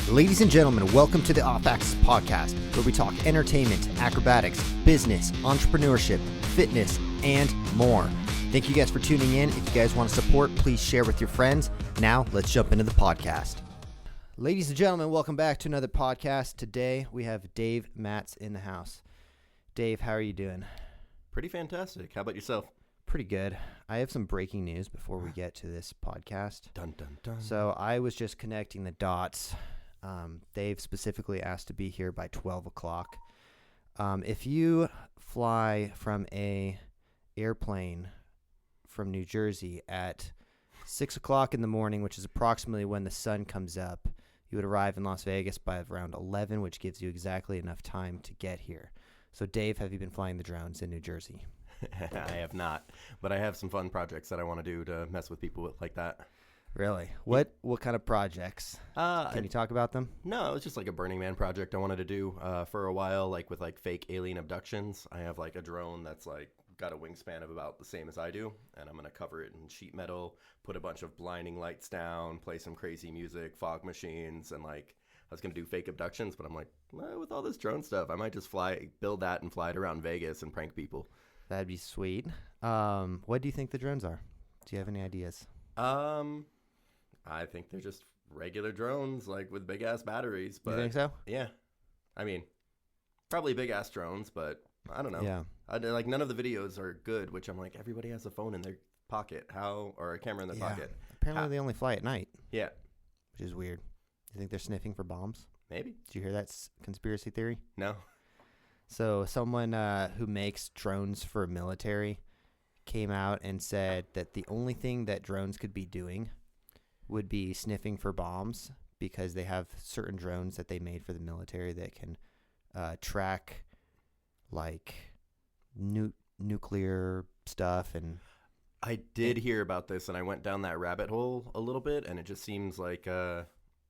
Ladies and gentlemen, welcome to the Off Axis Podcast, where we talk entertainment, acrobatics, business, entrepreneurship, fitness, and more. Thank you guys for tuning in. If you guys want to support, please share with your friends. Now, let's jump into the podcast. Ladies and gentlemen, welcome back to another podcast. Today, we have Dave Matz in the house. Dave, how are you doing? Pretty fantastic. How about yourself? Pretty good. I have some breaking news before we get to this podcast. Dun, dun, dun. So I was just connecting the dots. Dave specifically asked to be here by 12 o'clock. If you fly from a airplane from New Jersey at 6 o'clock in the morning, which is approximately when the sun comes up, you would arrive in Las Vegas by around 11, which gives you exactly enough time to get here. So, Dave, have you been flying the drones in New Jersey? I have not, but I have some fun projects that I want to do to mess with people like that. Really? What kind of projects? Can you talk about them? No, it was just like a Burning Man project I wanted to do for a while, like with like fake alien abductions. I have like a drone that's like got a wingspan of about the same as I do, and I'm going to cover it in sheet metal, put a bunch of blinding lights down, play some crazy music, fog machines, and like I was going to do fake abductions, but I'm like, well, with all this drone stuff, I might just build that and fly it around Vegas and prank people. That'd be sweet. What do you think the drones are? Do you have any ideas? I think they're just regular drones, like with big ass batteries. But you think so? Yeah, I mean, probably big ass drones, but I don't know. Yeah, like none of the videos are good. Which I'm like, everybody has a phone in their pocket, or a camera in their pocket. Apparently, they only fly at night. Yeah, which is weird. Do you think they're sniffing for bombs? Maybe. Did you hear that conspiracy theory? No. So someone who makes drones for military came out and said that the only thing that drones could be doing would be sniffing for bombs, because they have certain drones that they made for the military that can track like nuclear stuff. And I did hear about this, and I went down that rabbit hole a little bit, and it just seems like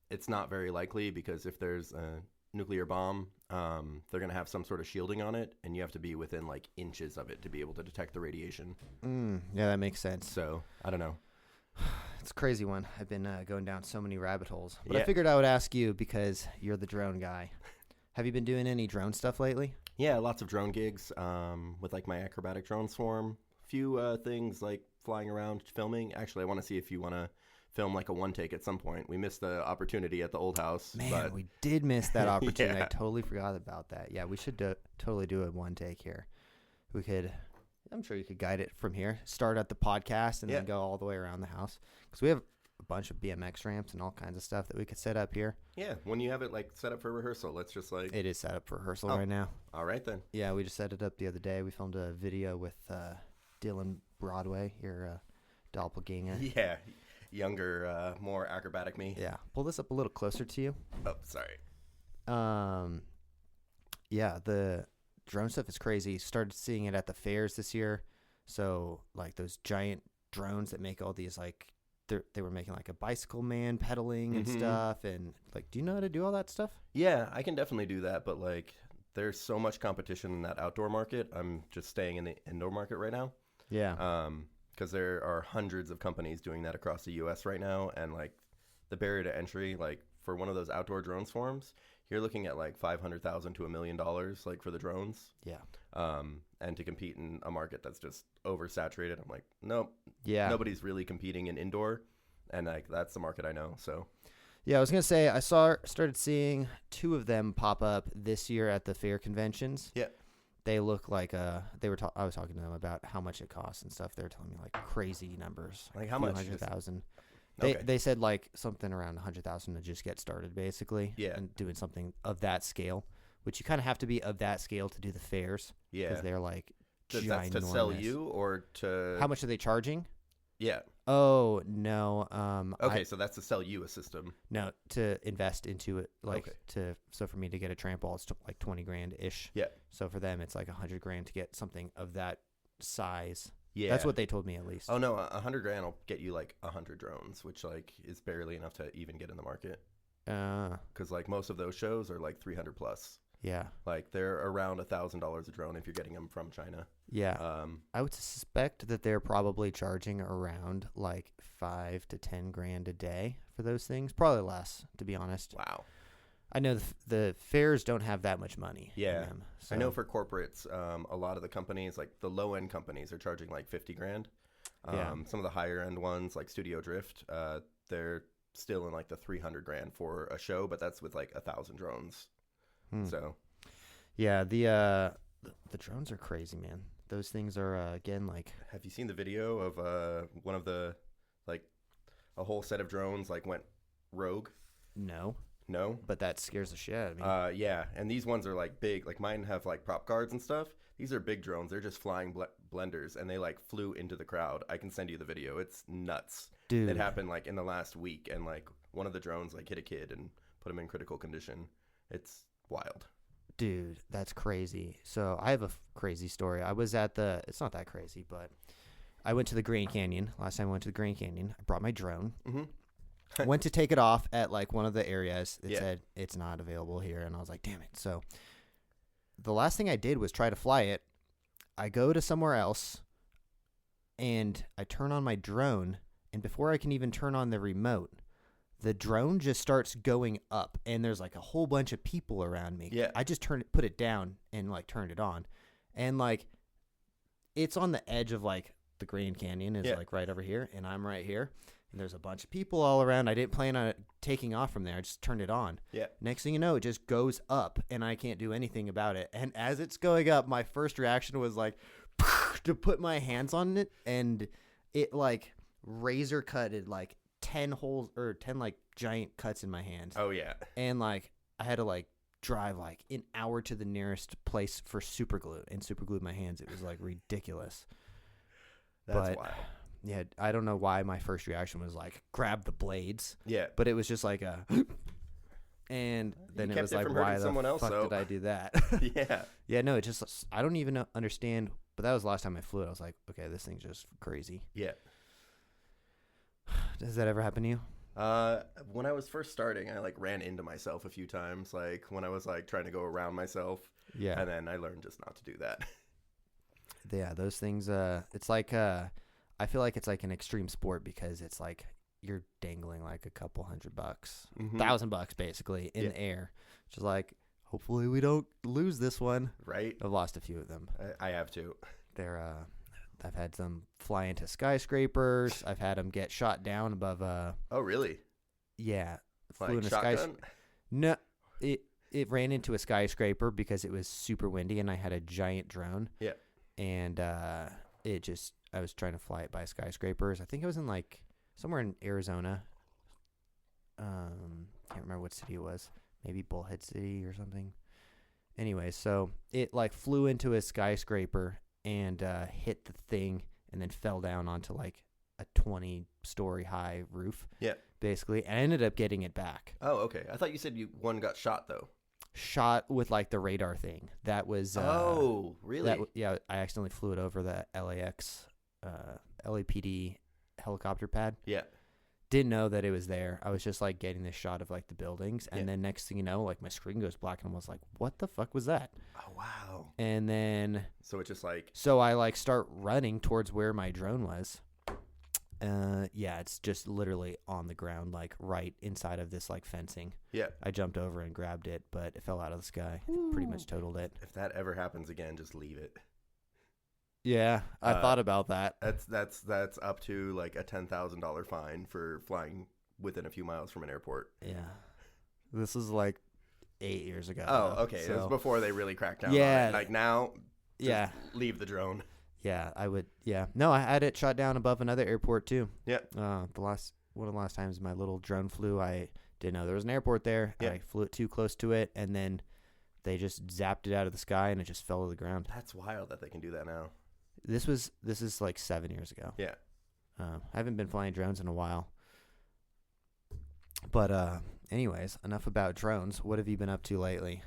it's not very likely, because if there's a nuclear bomb, they're going to have some sort of shielding on it, and you have to be within like inches of it to be able to detect the radiation. Yeah, that makes sense. So I don't know. It's a crazy one. I've been going down so many rabbit holes. But Yeah. I figured I would ask you because you're the drone guy. Have you been doing any drone stuff lately? Yeah, lots of drone gigs with like my acrobatic drone swarm. Few things like flying around, filming. Actually, I want to see if you want to film like a one take at some point. We missed the opportunity at the old house. Man, we did miss that opportunity. Yeah. I totally forgot about that. Yeah, we should totally do a one take here. We could... I'm sure you could guide it from here. Start at the podcast and then go all the way around the house. Because we have a bunch of BMX ramps and all kinds of stuff that we could set up here. Yeah, when you have it like set up for rehearsal, let's just like... It is set up for rehearsal right now. All right, then. Yeah, we just set it up the other day. We filmed a video with Dylan Broadway, your doppelganger. Yeah, younger, more acrobatic me. Yeah, pull this up a little closer to you. Oh, sorry. Yeah, the drone stuff is crazy. Started seeing it at the fairs this year. So like those giant drones that make all these like they were making like a bicycle man pedaling and stuff. And like, do you know how to do all that stuff? Yeah, I can definitely do that, but like there's so much competition in that outdoor market. I'm just staying in the indoor market right now. Yeah. Because there are hundreds of companies doing that across the U.S. right now, and like the barrier to entry, like for one of those outdoor drone swarms, you're looking at like $500,000 to $1 million, like for the drones. Yeah. And to compete in a market that's just oversaturated, I'm like, nope. Yeah. Nobody's really competing in indoor, and like that's the market I know. So. Yeah, I was gonna say I started seeing two of them pop up this year at the fair conventions. Yeah. They look like I was talking to them about how much it costs and stuff. They're telling me like crazy numbers. Like how much? 100,000. Okay. They said like something around 100,000 to just get started, basically. Yeah. And doing something of that scale, which you kind of have to be of that scale to do the fairs. Yeah. Because they're like That's ginormous. to sell you or to... How much are they charging? Yeah. Oh, no. Okay, so that's to sell you a system. No, to invest into it, like Okay. so for me to get a trampwall, it's like 20 grand ish. Yeah. So for them, it's like 100 grand to get something of that size. Yeah. That's what they told me at least. Oh no, 100 grand will get you like 100 drones, which like is barely enough to even get in the market. Because like most of those shows are like 300 plus. Yeah. Like they're around $1,000 a drone if you're getting them from China. Yeah. I would suspect that they're probably charging around like 5 to 10 grand a day for those things. Probably less, to be honest. Wow. I know the fairs don't have that much money. Yeah. in them, so. I know for corporates, a lot of the companies, like the low end companies, are charging like 50 grand. Yeah. Some of the higher end ones, like Studio Drift, they're still in like the 300 grand for a show, but that's with like 1,000 drones. So, yeah, the drones are crazy, man. Those things are again like. have you seen the video of one of the, like, a whole set of drones like went rogue? No, No. but that scares the shit out of me. Yeah, and these ones are like big. Like mine have like prop guards and stuff. These are big drones. They're just flying blenders, and they like flew into the crowd. I can send you the video. It's nuts. Dude, It happened like in the last week, and like one of the drones like hit a kid and put him in critical condition. It's wild. dude, that's crazy. So I have a crazy story. I was at it's not that crazy, but I went to the Grand Canyon. Last time I went to the Grand Canyon, I brought my drone. Mm-hmm. Went to take it off at like one of the areas. It Yeah. said it's not available here, and I was like, damn it. So the last thing I did was try to fly it. I go to somewhere else, and I turn on my drone, and before I can even turn on the remote, the drone just starts going up, and there's like a whole bunch of people around me. Yeah. I just put it down and like turned it on, and like it's on the edge of like the Grand Canyon is Yeah. like right over here, and I'm right here, and there's a bunch of people all around. I didn't plan on it taking off from there. I just turned it on. Yeah. Next thing you know, it just goes up, and I can't do anything about it. And as it's going up, my first reaction was like to put my hands on it, and it like razor cutted like 10 holes or 10 like giant cuts in my hands. Oh yeah. And like I had to like drive like an hour to the nearest place for super glue and super glued my hands. It was like ridiculous. That's But wild. yeah, I don't know why my first reaction was like grab the blades, Yeah. but it was just like a and then You it kept was it like, from why hurting the someone else, fuck though. did I do that? Yeah. Yeah, no, it just I don't even understand. But that was the last time I flew it. I was like, okay, this thing's just crazy. Yeah. Does that ever happen to you? When I was first starting, I like ran into myself a few times, like when I was like trying to go around myself, Yeah, and then I learned just not to do that. yeah, those things. It's like I feel like it's like an extreme sport because it's like you're dangling like a couple $100, Mhm. $1,000 basically in Yeah. the air. Just like hopefully we don't lose this one. Right? I've lost a few of them. I have to. They're I've had some fly into skyscrapers. I've had them get shot down above Oh, really? yeah, flew Like in a shotgun? No, it ran into a skyscraper because it was super windy and I had a giant drone. Yeah. And it just I was trying to fly it by skyscrapers. I think it was in like somewhere in Arizona. Can't remember what city it was. Maybe Bullhead City or something. Anyway, so it like flew into a skyscraper and hit the thing and then fell down onto like a 20-story high roof. Yeah. Basically, and I ended up getting it back. Oh, okay. I thought you said one got shot though. Shot with like the radar thing. That was Oh, really? yeah, I accidentally flew it over the LAPD helicopter pad. Yeah. Didn't know that it was there. I was just like getting this shot of like the buildings, and Yeah. then next thing you know, like my screen goes black, and I was like, "What the fuck was that?" Oh, wow. And then So it's just like, so I like start running towards where my drone was. Yeah, it's just literally on the ground, like right inside of this like fencing. yeah. I jumped over and grabbed it, but it fell out of the sky. Pretty much totaled it. If that ever happens again, just leave it. Yeah, I thought about that. That's up to like a $10,000 fine for flying within a few miles from an airport. Yeah, this is like 8 years ago. Oh, though, okay. so- It was before they really cracked down Yeah. on it. Like now, just yeah, leave the drone. yeah. I would. Yeah, no, I had it shot down above another airport too. Yeah. One of the last times my little drone flew, I didn't know there was an airport there. Yeah. I flew it too close to it, and then they just zapped it out of the sky, and it just fell to the ground. That's wild that they can do that now. This is like 7 years ago. Yeah. I haven't been flying drones in a while. But anyways, enough about drones. What have you been up to lately?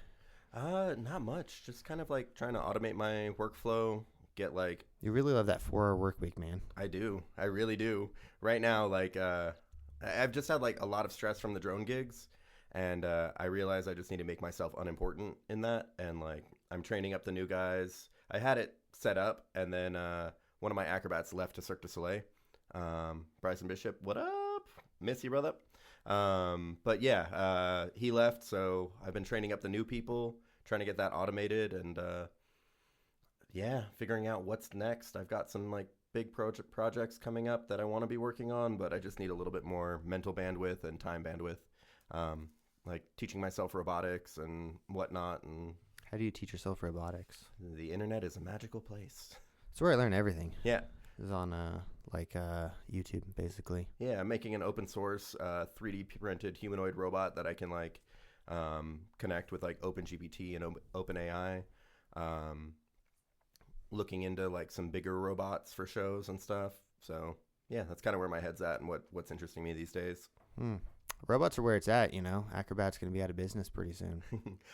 Not much. Just kind of like trying to automate my workflow. Get like, You really love that 4-hour work week, man. I do. I really do. Right now, like, I've just had like a lot of stress from the drone gigs, and I realize I just need to make myself unimportant in that. And like, I'm training up the new guys. I had it set up, and then one of my acrobats left to Cirque du Soleil. Bryson Bishop, what up? Miss you, brother. But yeah, he left, so I've been training up the new people, trying to get that automated, and yeah, figuring out what's next. I've got some like big projects coming up that I want to be working on, but I just need a little bit more mental bandwidth and time bandwidth. Like teaching myself robotics and whatnot, and How do you teach yourself robotics? the internet is a magical place. It's where I learn everything. Yeah. It's on YouTube, basically. Yeah, I'm making an open source 3D printed humanoid robot that I can like connect with like OpenGPT and OpenAI. Looking into like some bigger robots for shows and stuff. So yeah, that's kind of where my head's at and what's interesting me these days. Robots are where it's at, you know. Acrobat's going to be out of business pretty soon.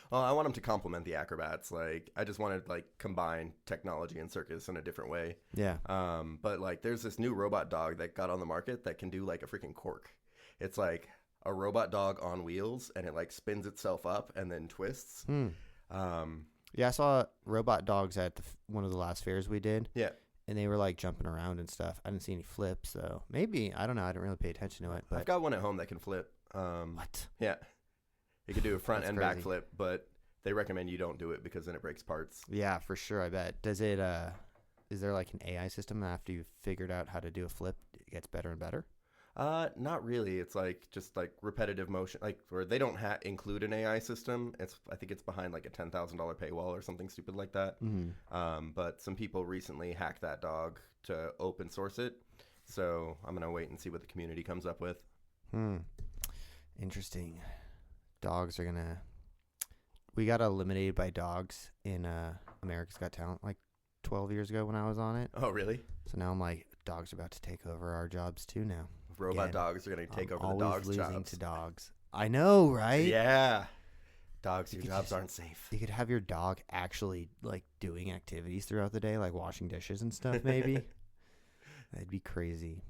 Well, I want them to complement the acrobats. Like, I just want to like combine technology and circus in a different way. Yeah. But like, there's this new robot dog that got on the market that can do like a freaking cork. It's like a robot dog on wheels, and it like spins itself up and then twists. Yeah, I saw robot dogs at one of the last fairs we did. Yeah. And they were like jumping around and stuff. I didn't see any flips, though. Maybe, I don't know. I didn't really pay attention to it. But I've got one at home that can flip. What? Yeah. It could do a front That's and crazy. back flip, but they recommend you don't do it because then it breaks parts. Yeah, for sure. I bet. Does it? Is there like an AI system after you've figured out how to do a flip, it gets better and better? Not really. It's like just like repetitive motion, like where they don't include an AI system. I think it's behind like a $10,000 paywall or something stupid like that. But some people recently hacked that dog to open source it, so I'm gonna wait and see what the community comes up with. Interesting. Dogs are gonna. We got eliminated by dogs in America's Got Talent like 12 years ago when I was on it. Oh, really? So now I'm like, dogs are about to take over our jobs too now. Robot Again, dogs are gonna take over the always dogs' losing jobs. to dogs. I know, right? Yeah. Dogs, your could jobs just- aren't safe. You could have your dog actually like doing activities throughout the day, like washing dishes and stuff. Maybe that'd be crazy.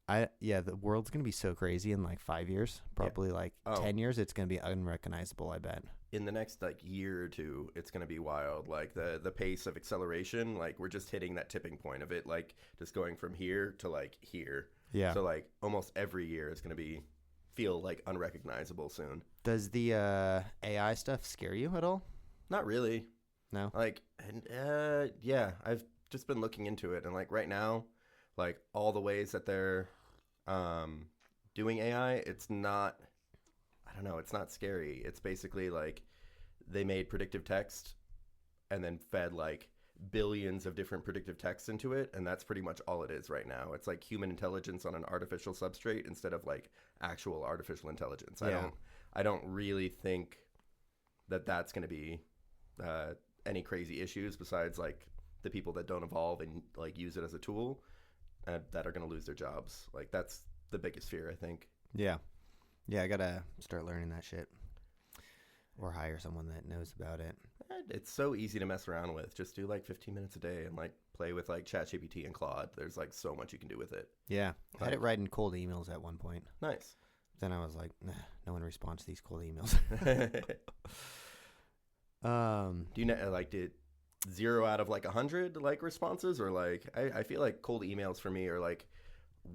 The world's gonna be so crazy in like 5 years, probably like 10 years. It's gonna be unrecognizable. I bet. In the next like year or two, it's going to be wild. Like the pace of acceleration, like we're just hitting that tipping point of it, like just going from here to like here. Yeah. So like almost every year is going to feel like unrecognizable soon. Does the AI stuff scare you at all? Not really. No. Like, and yeah, I've just been looking into it, and like right now, like all the ways that they're doing AI, it's not. I don't know, it's not scary. It's basically like they made predictive text and then fed like billions of different predictive texts into it, and that's pretty much all it is right now. It's like human intelligence on an artificial substrate instead of like actual artificial intelligence. Yeah. I don't really think that that's going to be any crazy issues besides like the people that don't evolve and like use it as a tool that are going to lose their jobs. Like that's the biggest fear, I think. Yeah. Yeah, I gotta start learning that shit. Or hire someone that knows about it. It's so easy to mess around with. Just do like 15 minutes a day and like play with like ChatGPT and Claude. There's like so much you can do with it. Yeah. I had Like- it writing cold emails at one point. Nice. Then I was like, nah, no one responds to these cold emails. Do you know, like, did 0 out of like 100 like responses, or like I feel like cold emails for me are like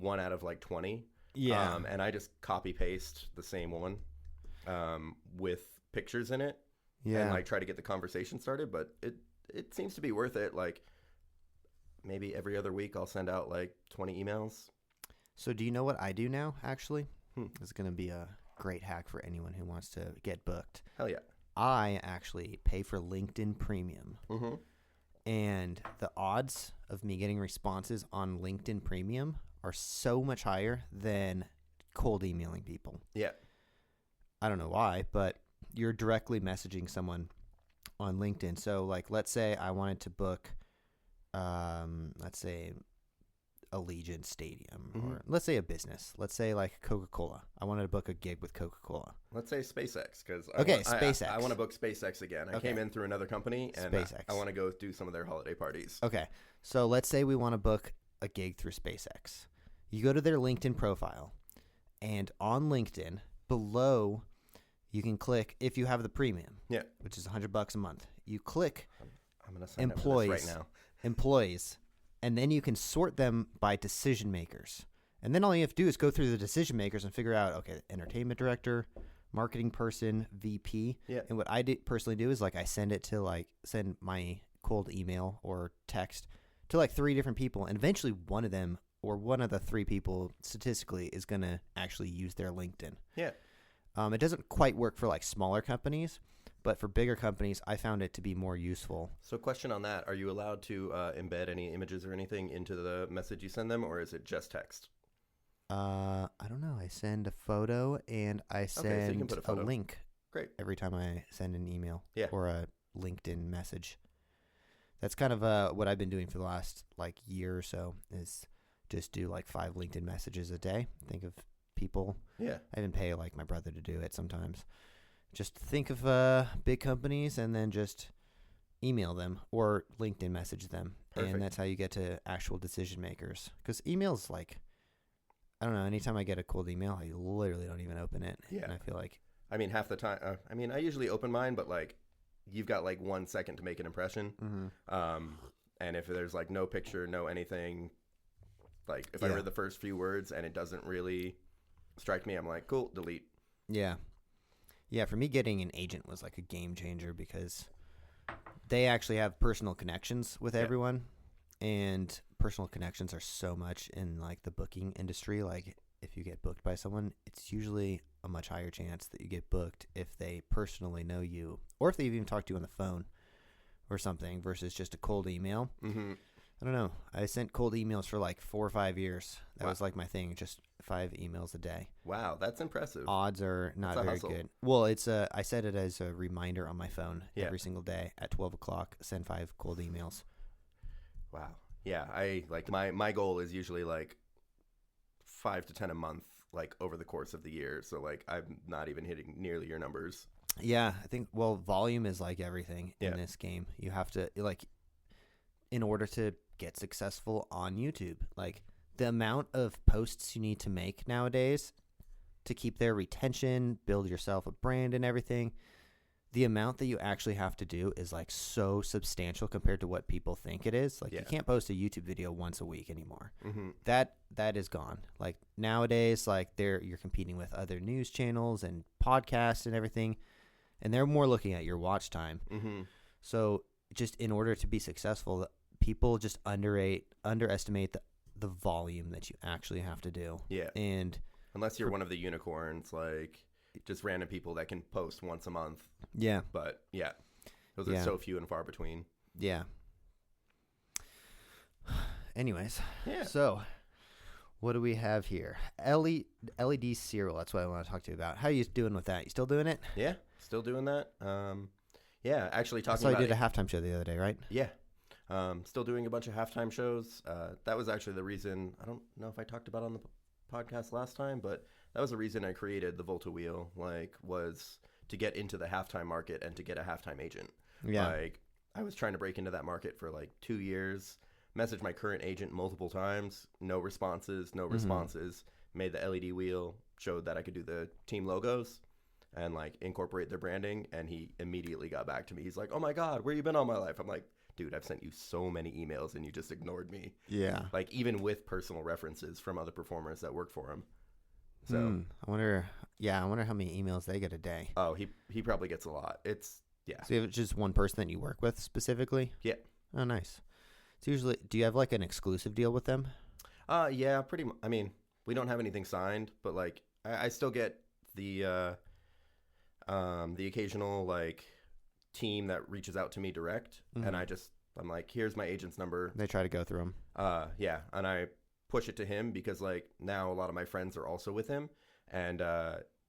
1 out of like 20. Yeah. And I just copy paste the same one with pictures in it. Yeah. And like try to get the conversation started, but it seems to be worth it. Like maybe every other week I'll send out like 20 emails. So do you know what I do now, actually? Hmm. It's going to be a great hack for anyone who wants to get booked. Hell yeah. I actually pay for LinkedIn Premium. Mm-hmm. And the odds of me getting responses on LinkedIn Premium are so much higher than cold emailing people. Yeah. I don't know why, but you're directly messaging someone on LinkedIn. So, like, let's say I wanted to book, let's say, Allegiant Stadium, or let's say a business. Let's say, like, Coca-Cola. I wanted to book a gig with Coca-Cola. Let's say SpaceX, because SpaceX. I want to book SpaceX again. I Okay. came in through another company, and SpaceX. I want to go do some of their holiday parties. Okay, so let's say we want to book a gig through SpaceX. You go to their LinkedIn profile, and on LinkedIn, below, you can click, if you have the premium, Yeah. which is $100 a month. You click I'm going to sign up for this right now. employees, and then you can sort them by decision makers. And then all you have to do is go through the decision makers and figure out, okay, entertainment director, marketing person, VP. Yeah. And what I personally do is like I send my cold email or text to like 3 different people, and eventually one of them or one of the 3 people statistically is going to actually use their LinkedIn. Yeah. It doesn't quite work for like smaller companies, but for bigger companies, I found it to be more useful. So question on that, are you allowed to embed any images or anything into the message you send them, or is it just text? I don't know. I send a photo and I so you can send put a a photo. link. Great. Every time I send an email Yeah. or a LinkedIn message. That's kind of what I've been doing for the last like year or so is just do like 5 LinkedIn messages a day. Think of people. Yeah. I even pay like my brother to do it sometimes. Just think of big companies and then just email them or LinkedIn message them. Perfect. And that's how you get to actual decision makers. Because emails, like, I don't know, anytime I get a cold email, I literally don't even open it. Yeah. And I feel like, I mean, half the time, I usually open mine, but like you've got like 1 second to make an impression. And if there's like no picture, no anything, like if I read the first few words and it doesn't really strike me, I'm like, cool, delete. yeah. Yeah, for me, getting an agent was like a game changer because they actually have personal connections with everyone. And personal connections are so much in like the booking industry. Like if you get booked by someone, it's usually a much higher chance that you get booked if they personally know you or if they've even talked to you on the phone or something versus just a cold email. I don't know. I sent cold emails for like 4 or 5 years. That was like my thing, just 5 emails a day. Wow, that's impressive. Odds are not That's a very hustle. good. Well, I set it as a reminder on my phone every single day at 12 o'clock, send 5 cold emails. Wow. Yeah, I like my goal is usually like 5 to 10 a month, like over the course of the year. So like I'm not even hitting nearly your numbers. Yeah, I think, well, volume is like everything in this game. You have to, like, in order to get successful on YouTube, like the amount of posts you need to make nowadays to keep their retention, build yourself a brand and everything, the amount that you actually have to do is like so substantial compared to what people think it is. Like you can't post a YouTube video once a week anymore. That is gone. Like nowadays, like you're competing with other news channels and podcasts and everything, and they're more looking at your watch time. So just in order to be successful, people just underestimate the volume that you actually have to do. Yeah. And unless you're one of the unicorns, like just random people that can post once a month. Yeah. But yeah, those are so few and far between. Yeah. Anyways. Yeah. So what do we have here? LED cereal. That's what I want to talk to you about. How are you doing with that? You still doing it? Yeah. Still doing that. Yeah. Actually talking about it. I did a halftime show the other day, right? Yeah. Still doing a bunch of halftime shows. That was actually the reason, I don't know if I talked about it on the podcast last time, but that was the reason I created the Volta Wheel, was to get into the halftime market and to get a halftime agent. Yeah. Like I was trying to break into that market for 2 years, messaged my current agent multiple times, no responses, made the LED wheel, showed that I could do the team logos and incorporate their branding. And he immediately got back to me. He's like, "Oh my God, where you been all my life?" I'm like, "Dude, I've sent you so many emails and you just ignored me." Yeah. Even with personal references from other performers that work for him. So I wonder how many emails they get a day. Oh, he probably gets a lot. It's So you have just one person that you work with specifically? Yeah. Oh, nice. So usually, do you have an exclusive deal with them? Yeah, pretty much. I mean, we don't have anything signed, but I still get the occasional team that reaches out to me direct, and I'm like, "Here's my agent's number." They try to go through them. Yeah, and I push it to him because now a lot of my friends are also with him, and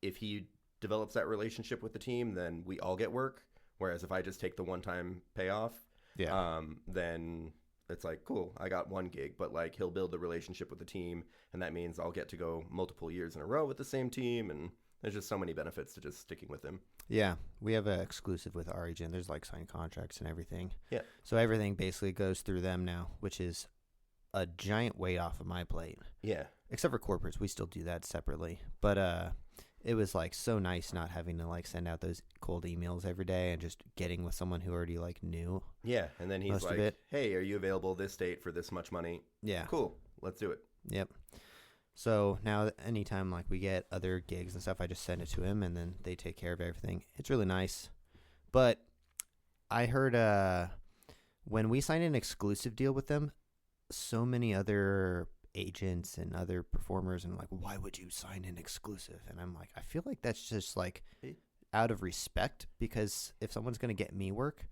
if he develops that relationship with the team, then we all get work. Whereas if I just take the one-time payoff, then it's cool, I got one gig, but he'll build the relationship with the team, and that means I'll get to go multiple years in a row with the same team, and there's just so many benefits to just sticking with him. Yeah, we have an exclusive with our agent. There's signed contracts and everything. Yeah. So everything basically goes through them now, which is a giant weight off of my plate. Yeah. Except for corporates, we still do that separately. But it was so nice not having to send out those cold emails every day and just getting with someone who already knew. Yeah, and then he's like, "Hey, are you available this date for this much money?" Yeah. Cool, let's do it. Yep. So now anytime like we get other gigs and stuff, I just send it to him and then they take care of everything. It's really nice. But I heard when we signed an exclusive deal with them, so many other agents and other performers and like, why would you sign an exclusive? And I'm like, I feel like that's just like out of respect, because if someone's going to get me work,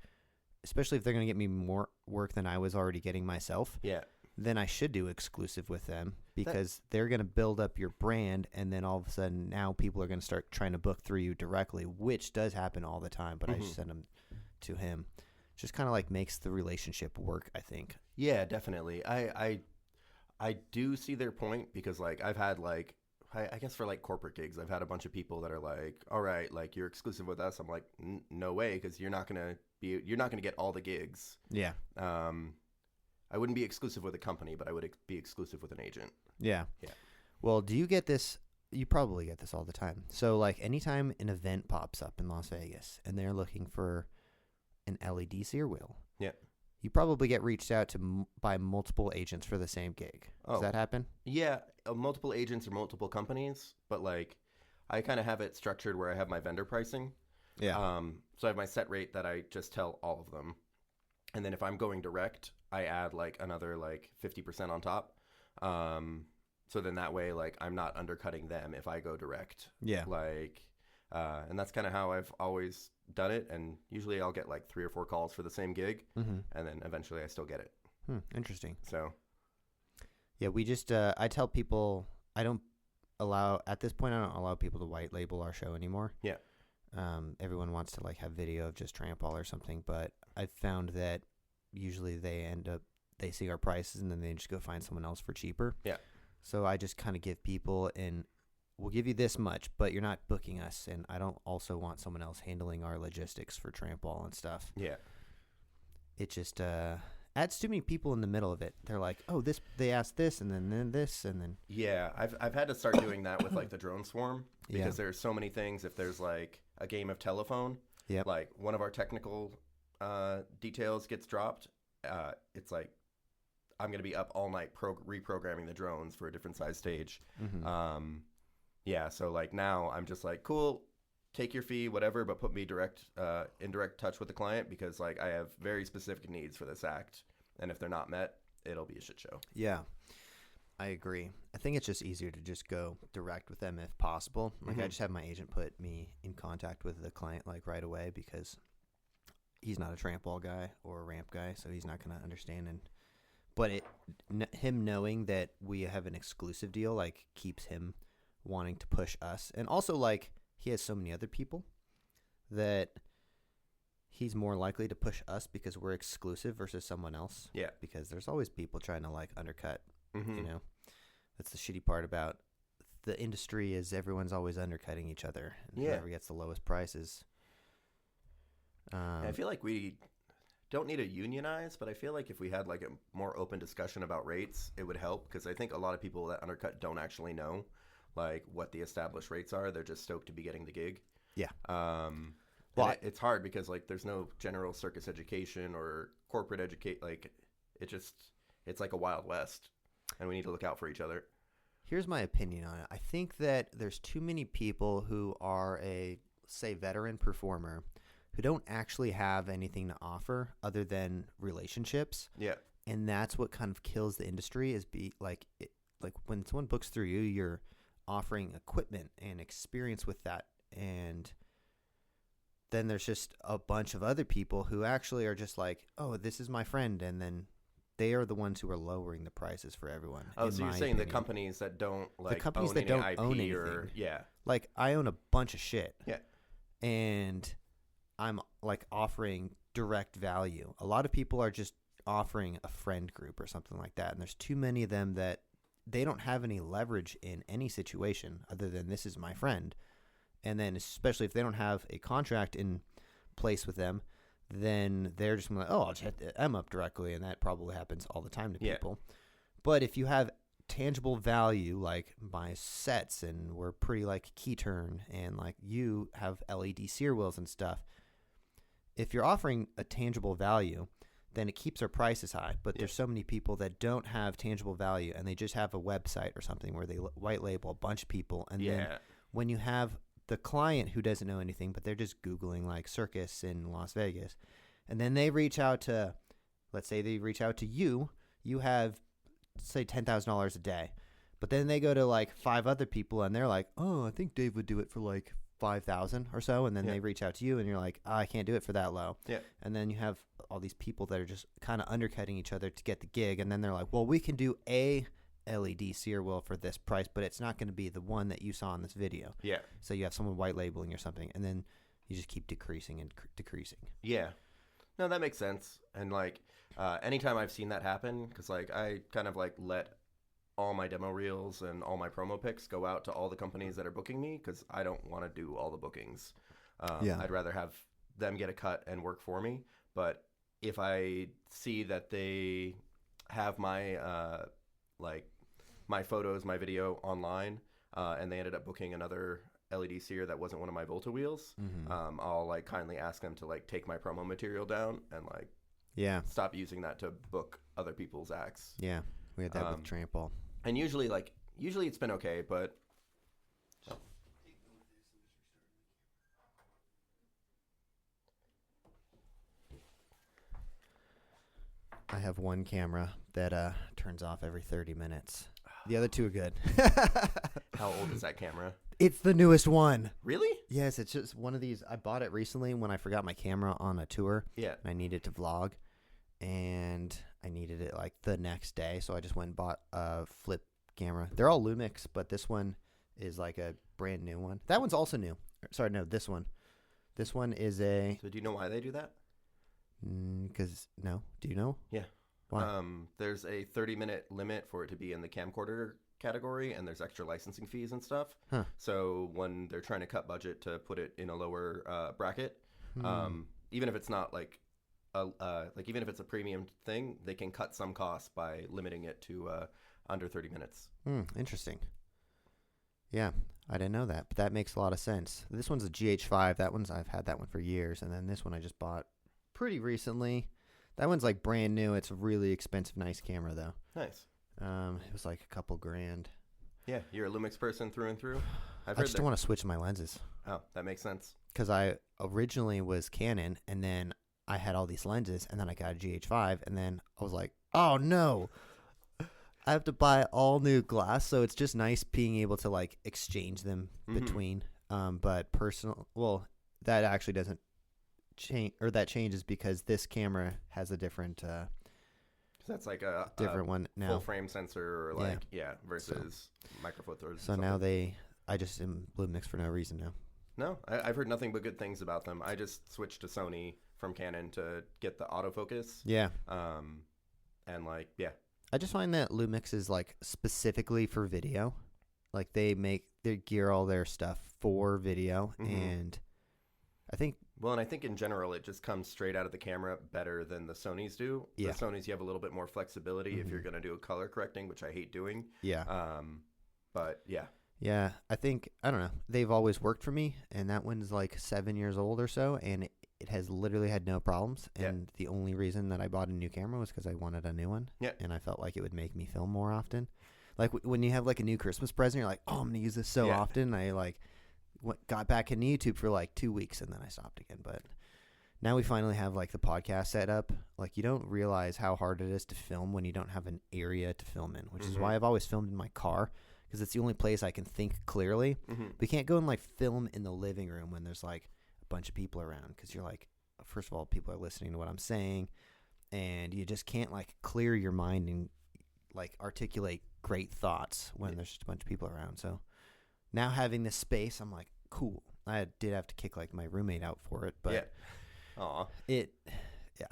especially if they're going to get me more work than I was already getting myself, then I should do exclusive with them, because they're going to build up your brand, and then all of a sudden now people are going to start trying to book through you directly, which does happen all the time, but I send them to him. Just kind of like makes the relationship work, I think. Yeah, definitely. I do see their point, because like I've had like I guess for like corporate gigs, I've had a bunch of people that are like, all right, like you're exclusive with us. I'm like, no way, because you're not gonna get all the gigs. Yeah. I wouldn't be exclusive with a company, but I would be exclusive with an agent. Yeah. Yeah. Well, do you get this? You probably get this all the time. So like anytime an event pops up in Las Vegas and they're looking for an LED sear wheel. Yeah. You probably get reached out to by multiple agents for the same gig. Does that happen? Yeah, multiple agents or multiple companies, but like I kind of have it structured where I have my vendor pricing. Yeah. So I have my set rate that I just tell all of them. And then if I'm going direct, I add like another like 50% on top. So then that way, like I'm not undercutting them if I go direct. Yeah. Like, and that's kind of how I've always done it. And usually I'll get like 3 or 4 calls for the same gig. And then eventually I still get it. Interesting. So. Yeah, we just, I tell people, at this point, I don't allow people to white label our show anymore. Yeah. Everyone wants to like have video of just trampwall or something, but I've found that usually they see our prices and then they just go find someone else for cheaper. Yeah. So I just kind of give people, and we'll give you this much, but you're not booking us, and I don't also want someone else handling our logistics for trampwall and stuff. Yeah. It just adds too many people in the middle of it. They're like, oh, they asked this, and then this, and then. Yeah, I've had to start doing that with like the drone swarm, because there's so many things. If there's like a game of telephone, like one of our technical details gets dropped, it's like I'm going to be up all night reprogramming the drones for a different size stage. So like now I'm just like, cool, take your fee, whatever, but put me in direct touch with the client, because like I have very specific needs for this act, and if they're not met, it'll be a shit show. Yeah, I agree. I think it's just easier to just go direct with them if possible. Like I just have my agent put me in contact with the client like right away, because he's not a trampwall guy or a ramp guy, so he's not going to understand. But him knowing that we have an exclusive deal like keeps him wanting to push us, and also like he has so many other people that he's more likely to push us because we're exclusive versus someone else. Yeah, because there's always people trying to like undercut. You know, that's the shitty part about the industry, is everyone's always undercutting each other, and whoever gets the lowest prices. I feel like we don't need to unionize, but I feel like if we had like a more open discussion about rates, it would help, because I think a lot of people that undercut don't actually know like what the established rates are. They're just stoked to be getting the gig. Yeah. Well, it's hard because like there's no general circus education or corporate educate. Like it's like a wild west, and we need to look out for each other. Here's my opinion on it. I think that there's too many people who are a, say, veteran performer who don't actually have anything to offer other than relationships. Yeah. And that's what kind of kills the industry, is like when someone books through you, you're offering equipment and experience with that. And then there's just a bunch of other people who actually are just like, oh, this is my friend. And then they are the ones who are lowering the prices for everyone. Oh, so you're saying the companies that don't like own anything. Yeah. Like I own a bunch of shit. Yeah. And I'm like offering direct value. A lot of people are just offering a friend group or something like that. And there's too many of them that they don't have any leverage in any situation other than this is my friend. And then especially if they don't have a contract in place with them, then they're just like, oh, I'll just hit them up directly. And that probably happens all the time to people. But if you have tangible value, like my sets, and we're pretty like key turn, and like you have LED sear wheels and stuff, if you're offering a tangible value, then it keeps our prices high. But Yeah. there's so many people that don't have tangible value, and they just have a website or something where they white label a bunch of people. And then Yeah. when you have the client who doesn't know anything, but they're just Googling like circus in Las Vegas, and then they reach out to, let's say they reach out to you, you have, say, $10,000 a day. But then they go to like 5 other people and they're like, oh, I think Dave would do it for like 5,000 or so. And then Yeah. they reach out to you and you're like, oh, I can't do it for that low. Yeah. And then you have all these people that are just kind of undercutting each other to get the gig. And then they're like, well, we can do a LED sear wheel for this price, but it's not going to be the one that you saw in this video. Yeah. So you have someone white labeling or something. And then you just keep decreasing and decreasing. Yeah. No, that makes sense. And like anytime I've seen that happen, because like I kind of like let all my demo reels and all my promo pics go out to all the companies that are booking me, because I don't want to do all the bookings. Yeah. I'd rather have them get a cut and work for me. But if I see that they have my like my photos, my video online, and they ended up booking another LED sear that wasn't one of my Volta wheels, I'll like kindly ask them to like take my promo material down and like Yeah. stop using that to book other people's acts. Yeah. We had that with trampwall. And usually it's been okay, but I have one camera that turns off every 30 minutes. The other 2 are good. how old is that camera? It's the newest one. Really? Yes, it's just one of these. I bought it recently when I forgot my camera on a tour. Yeah. And I needed to vlog. And I needed it like the next day. So I just went and bought a flip camera. They're all Lumix, but this one is like a brand new one. That one's also new. Sorry, no, this one. This one is a... So do you know why they do that? Because, no. Do you know? Yeah. Why? There's a 30-minute limit for it to be in the camcorder category, and there's extra licensing fees and stuff. Huh. So when they're trying to cut budget to put it in a lower bracket, even if it's not like even if it's a premium thing, they can cut some costs by limiting it to under 30 minutes. Interesting. Yeah, I didn't know that, but that makes a lot of sense. This one's a GH5. I've had that one for years, and then this one I just bought pretty recently. That one's like brand new. It's a really expensive, nice camera though. Nice. It was like a couple grand. Yeah, you're a Lumix person through and through. I just don't want to switch my lenses. Oh, that makes sense. Because I originally was Canon, and then I had all these lenses, and then I got a GH5, and then I was like, oh no, I have to buy all new glass. So it's just nice being able to like exchange them between. But that actually doesn't change, or that changes because this camera has a different That's like a different one now. Full frame sensor, or like versus micro four thirds. So now I just am Lumix for no reason now. No, I've heard nothing but good things about them. I just switched to Sony from Canon to get the autofocus. Yeah. And like, yeah. I just find that Lumix is like specifically for video. Like they gear all their stuff for video, and I think. Well, and I think in general it just comes straight out of the camera better than the Sonys do. Yeah. The Sonys, you have a little bit more flexibility if you're going to do a color correcting, which I hate doing. Yeah. But yeah. Yeah, I think, I don't know, they've always worked for me, and that one's like 7 years old or so, and it has literally had no problems, and the only reason that I bought a new camera was because I wanted a new one, and I felt like it would make me film more often. Like when you have like a new Christmas present, you're like, oh, I'm going to use this so often. I like got back into YouTube for like 2 weeks, and then I stopped again, but now we finally have like the podcast set up. Like you don't realize how hard it is to film when you don't have an area to film in, which is why I've always filmed in my car. Because it's the only place I can think clearly. We can't go and like film in the living room when there's like a bunch of people around. Because you're like, first of all, people are listening to what I'm saying, and you just can't like clear your mind and like articulate great thoughts when there's just a bunch of people around. So now having this space, I'm like, cool. I did have to kick like my roommate out for it, but I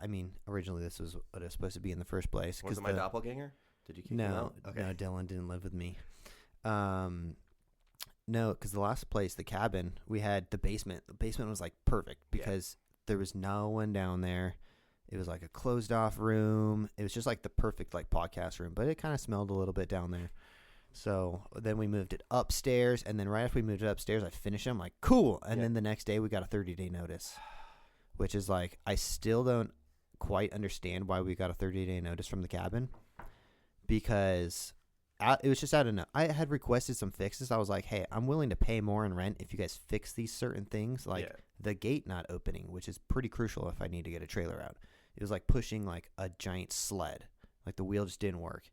mean, originally this was what it was supposed to be in the first place. Was it my doppelganger? Did you kick him out? Okay. No, Dylan didn't live with me. No, because the last place, the cabin, we had the basement. The basement was like perfect because there was no one down there. It was like a closed off room. It was just like the perfect like podcast room, but it kind of smelled a little bit down there. So then we moved it upstairs, and then right after we moved it upstairs, I finished it. I'm like, cool. And then the next day we got a 30-day notice, which is like, I still don't quite understand why we got a 30-day notice from the cabin, because it was just out of I had requested some fixes. I was like, hey, I'm willing to pay more in rent if you guys fix these certain things, like the gate not opening, which is pretty crucial if I need to get a trailer out. It was like pushing like a giant sled. Like the wheel just didn't work.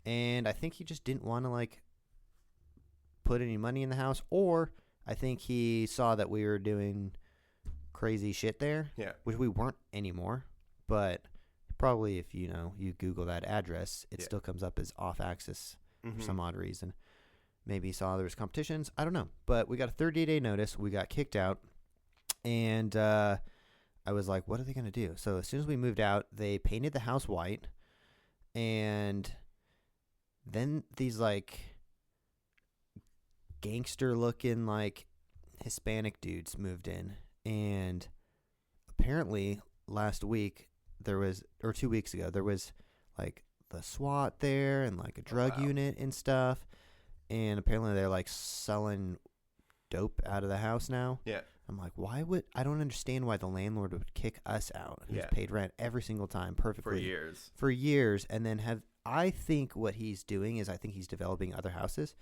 And I think he just didn't want to like put any money in the house, or I think he saw that we were doing crazy shit there, which we weren't anymore. But probably if you Google that address, it still comes up as off axis for some odd reason. Maybe he saw there was competitions. I don't know. But we got a 30-day notice. We got kicked out, and I was like, what are they going to do? So as soon as we moved out, they painted the house white, and then these like gangster looking like Hispanic dudes moved in, and apparently last week there was, or 2 weeks ago, there was like the SWAT there and like a drug unit and stuff, and apparently they're like selling dope out of the house now. I'm like, I don't understand why the landlord would kick us out, who's paid rent every single time perfectly for years, and then I think what he's doing is I think he's developing other houses.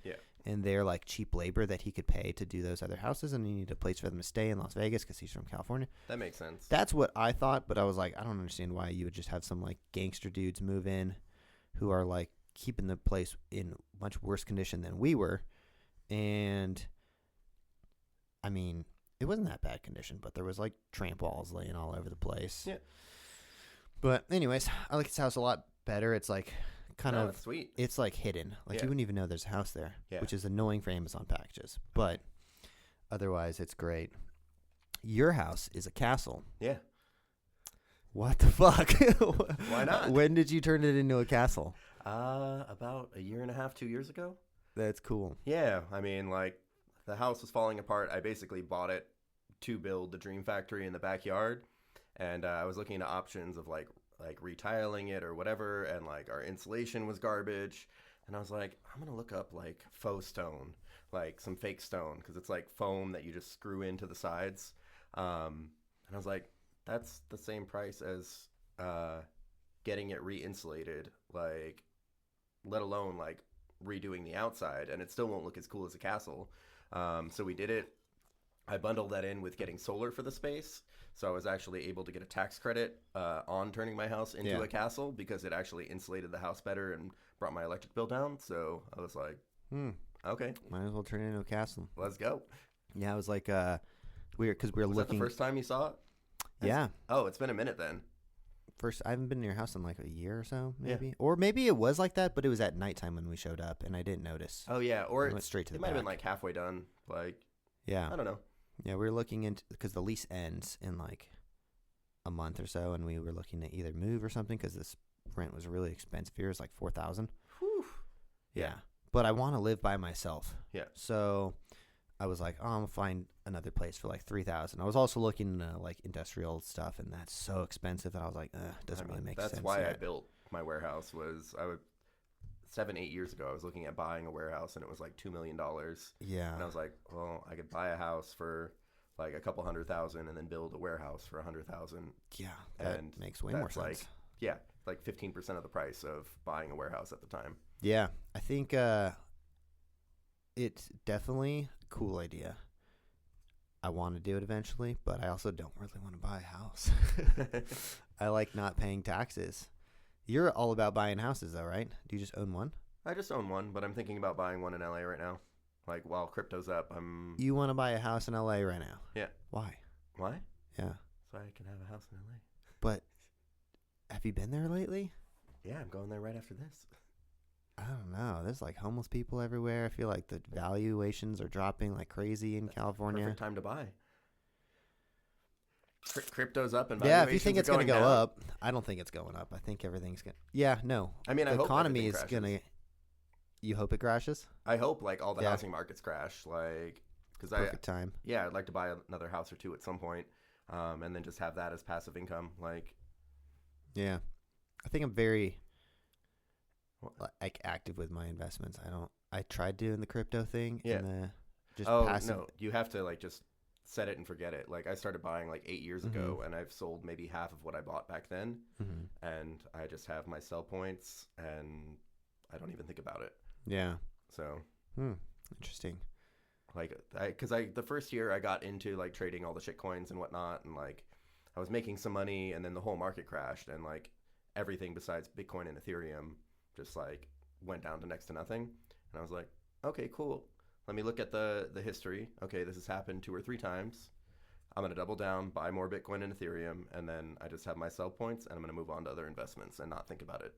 And they're like cheap labor that he could pay to do those other houses, and he needed a place for them to stay in Las Vegas because he's from California. That makes sense. That's what I thought, but I was like, I don't understand why you would just have some like gangster dudes move in who are like keeping the place in much worse condition than we were. And I mean, it wasn't that bad condition, but there was like tramp walls laying all over the place. But anyways, I like this house a lot better. It's like kind of sweet. It's like hidden. Like you wouldn't even know there's a house there, which is annoying for Amazon packages. But otherwise, it's great. Your house is a castle. What the fuck? Why not? When did you turn it into a castle? About a year and a half, 2 years ago. That's cool. Yeah, I mean, like, the house was falling apart. I basically bought it to build the dream factory in the backyard, and I was looking into options of like retiling it or whatever, and like our insulation was garbage, and I was like, I'm gonna look up like faux stone, like some fake stone, because it's like foam that you just screw into the sides, and I was like, that's the same price as getting it re-insulated, like, let alone like redoing the outside, and it still won't look as cool as a castle. So we did it. I bundled that in with getting solar for the space. So I was actually able to get a tax credit on turning my house into a castle, because it actually insulated the house better and brought my electric bill down. So I was like, okay. Might as well turn it into a castle. Let's go. Yeah, it was like weird because we were looking. Was that the first time you saw it? Yeah. Oh, it's been a minute then. I haven't been in your house in like a year or so, maybe. Yeah. Or maybe it was like that, but it was at nighttime when we showed up, and I didn't notice. Oh, yeah. Or it went straight to the back. It might have been like halfway done. Like, yeah. I don't know. Yeah, we were looking into, because the lease ends in like a month or so, and we were looking to either move or something, because this rent was really expensive here. It's like $4,000. Whew. Yeah. But I want to live by myself. Yeah. So I was like, oh, I'm going to find another place for like $3,000. I was also looking like industrial stuff, and that's so expensive that I was like, it doesn't really make sense. That's why I built my warehouse. 7-8 years ago, I was looking at buying a warehouse, and it was like $2 million. Yeah. And I was like, well, I could buy a house for like a couple $100,000 and then build a warehouse for $100,000. Yeah, that makes way more sense. Like 15% of the price of buying a warehouse at the time. Yeah, I think it's definitely a cool idea. I want to do it eventually, but I also don't really want to buy a house. I like not paying taxes. You're all about buying houses, though, right? Do you just own one? I just own one, but I'm thinking about buying one in LA right now. Like, while crypto's up, You want to buy a house in LA right now? Yeah. Why? Why? Yeah. So I can have a house in LA. But have you been there lately? Yeah, I'm going there right after this. I don't know. There's like homeless people everywhere. I feel like the valuations are dropping like crazy in California. Perfect time to buy. Crypto's up and yeah, if you think it's going to go up, I don't think it's going up. I think everything's going to... Yeah, no. I mean, I hope the economy is going to... You hope it crashes? I hope like all the housing markets crash. Like, because perfect time. Yeah, I'd like to buy another house or two at some point, and then just have that as passive income. Like, yeah, I think I'm very like active with my investments. I tried doing the crypto thing. Yeah. And just passive. passive. No, you have to like just set it and forget it. Like I started buying like 8 years ago, and I've sold maybe half of what I bought back then, and I just have my sell points, and I don't even think about it. Yeah. So, Interesting. like, because the first year I got into like trading all the shit coins and whatnot, and like I was making some money, and then the whole market crashed, and like everything besides Bitcoin and Ethereum just like went down to next to nothing. And I was like, okay, cool. Let me look at the history. Okay, this has happened 2 or 3 times. I'm going to double down, buy more Bitcoin and Ethereum, and then I just have my sell points, and I'm going to move on to other investments and not think about it.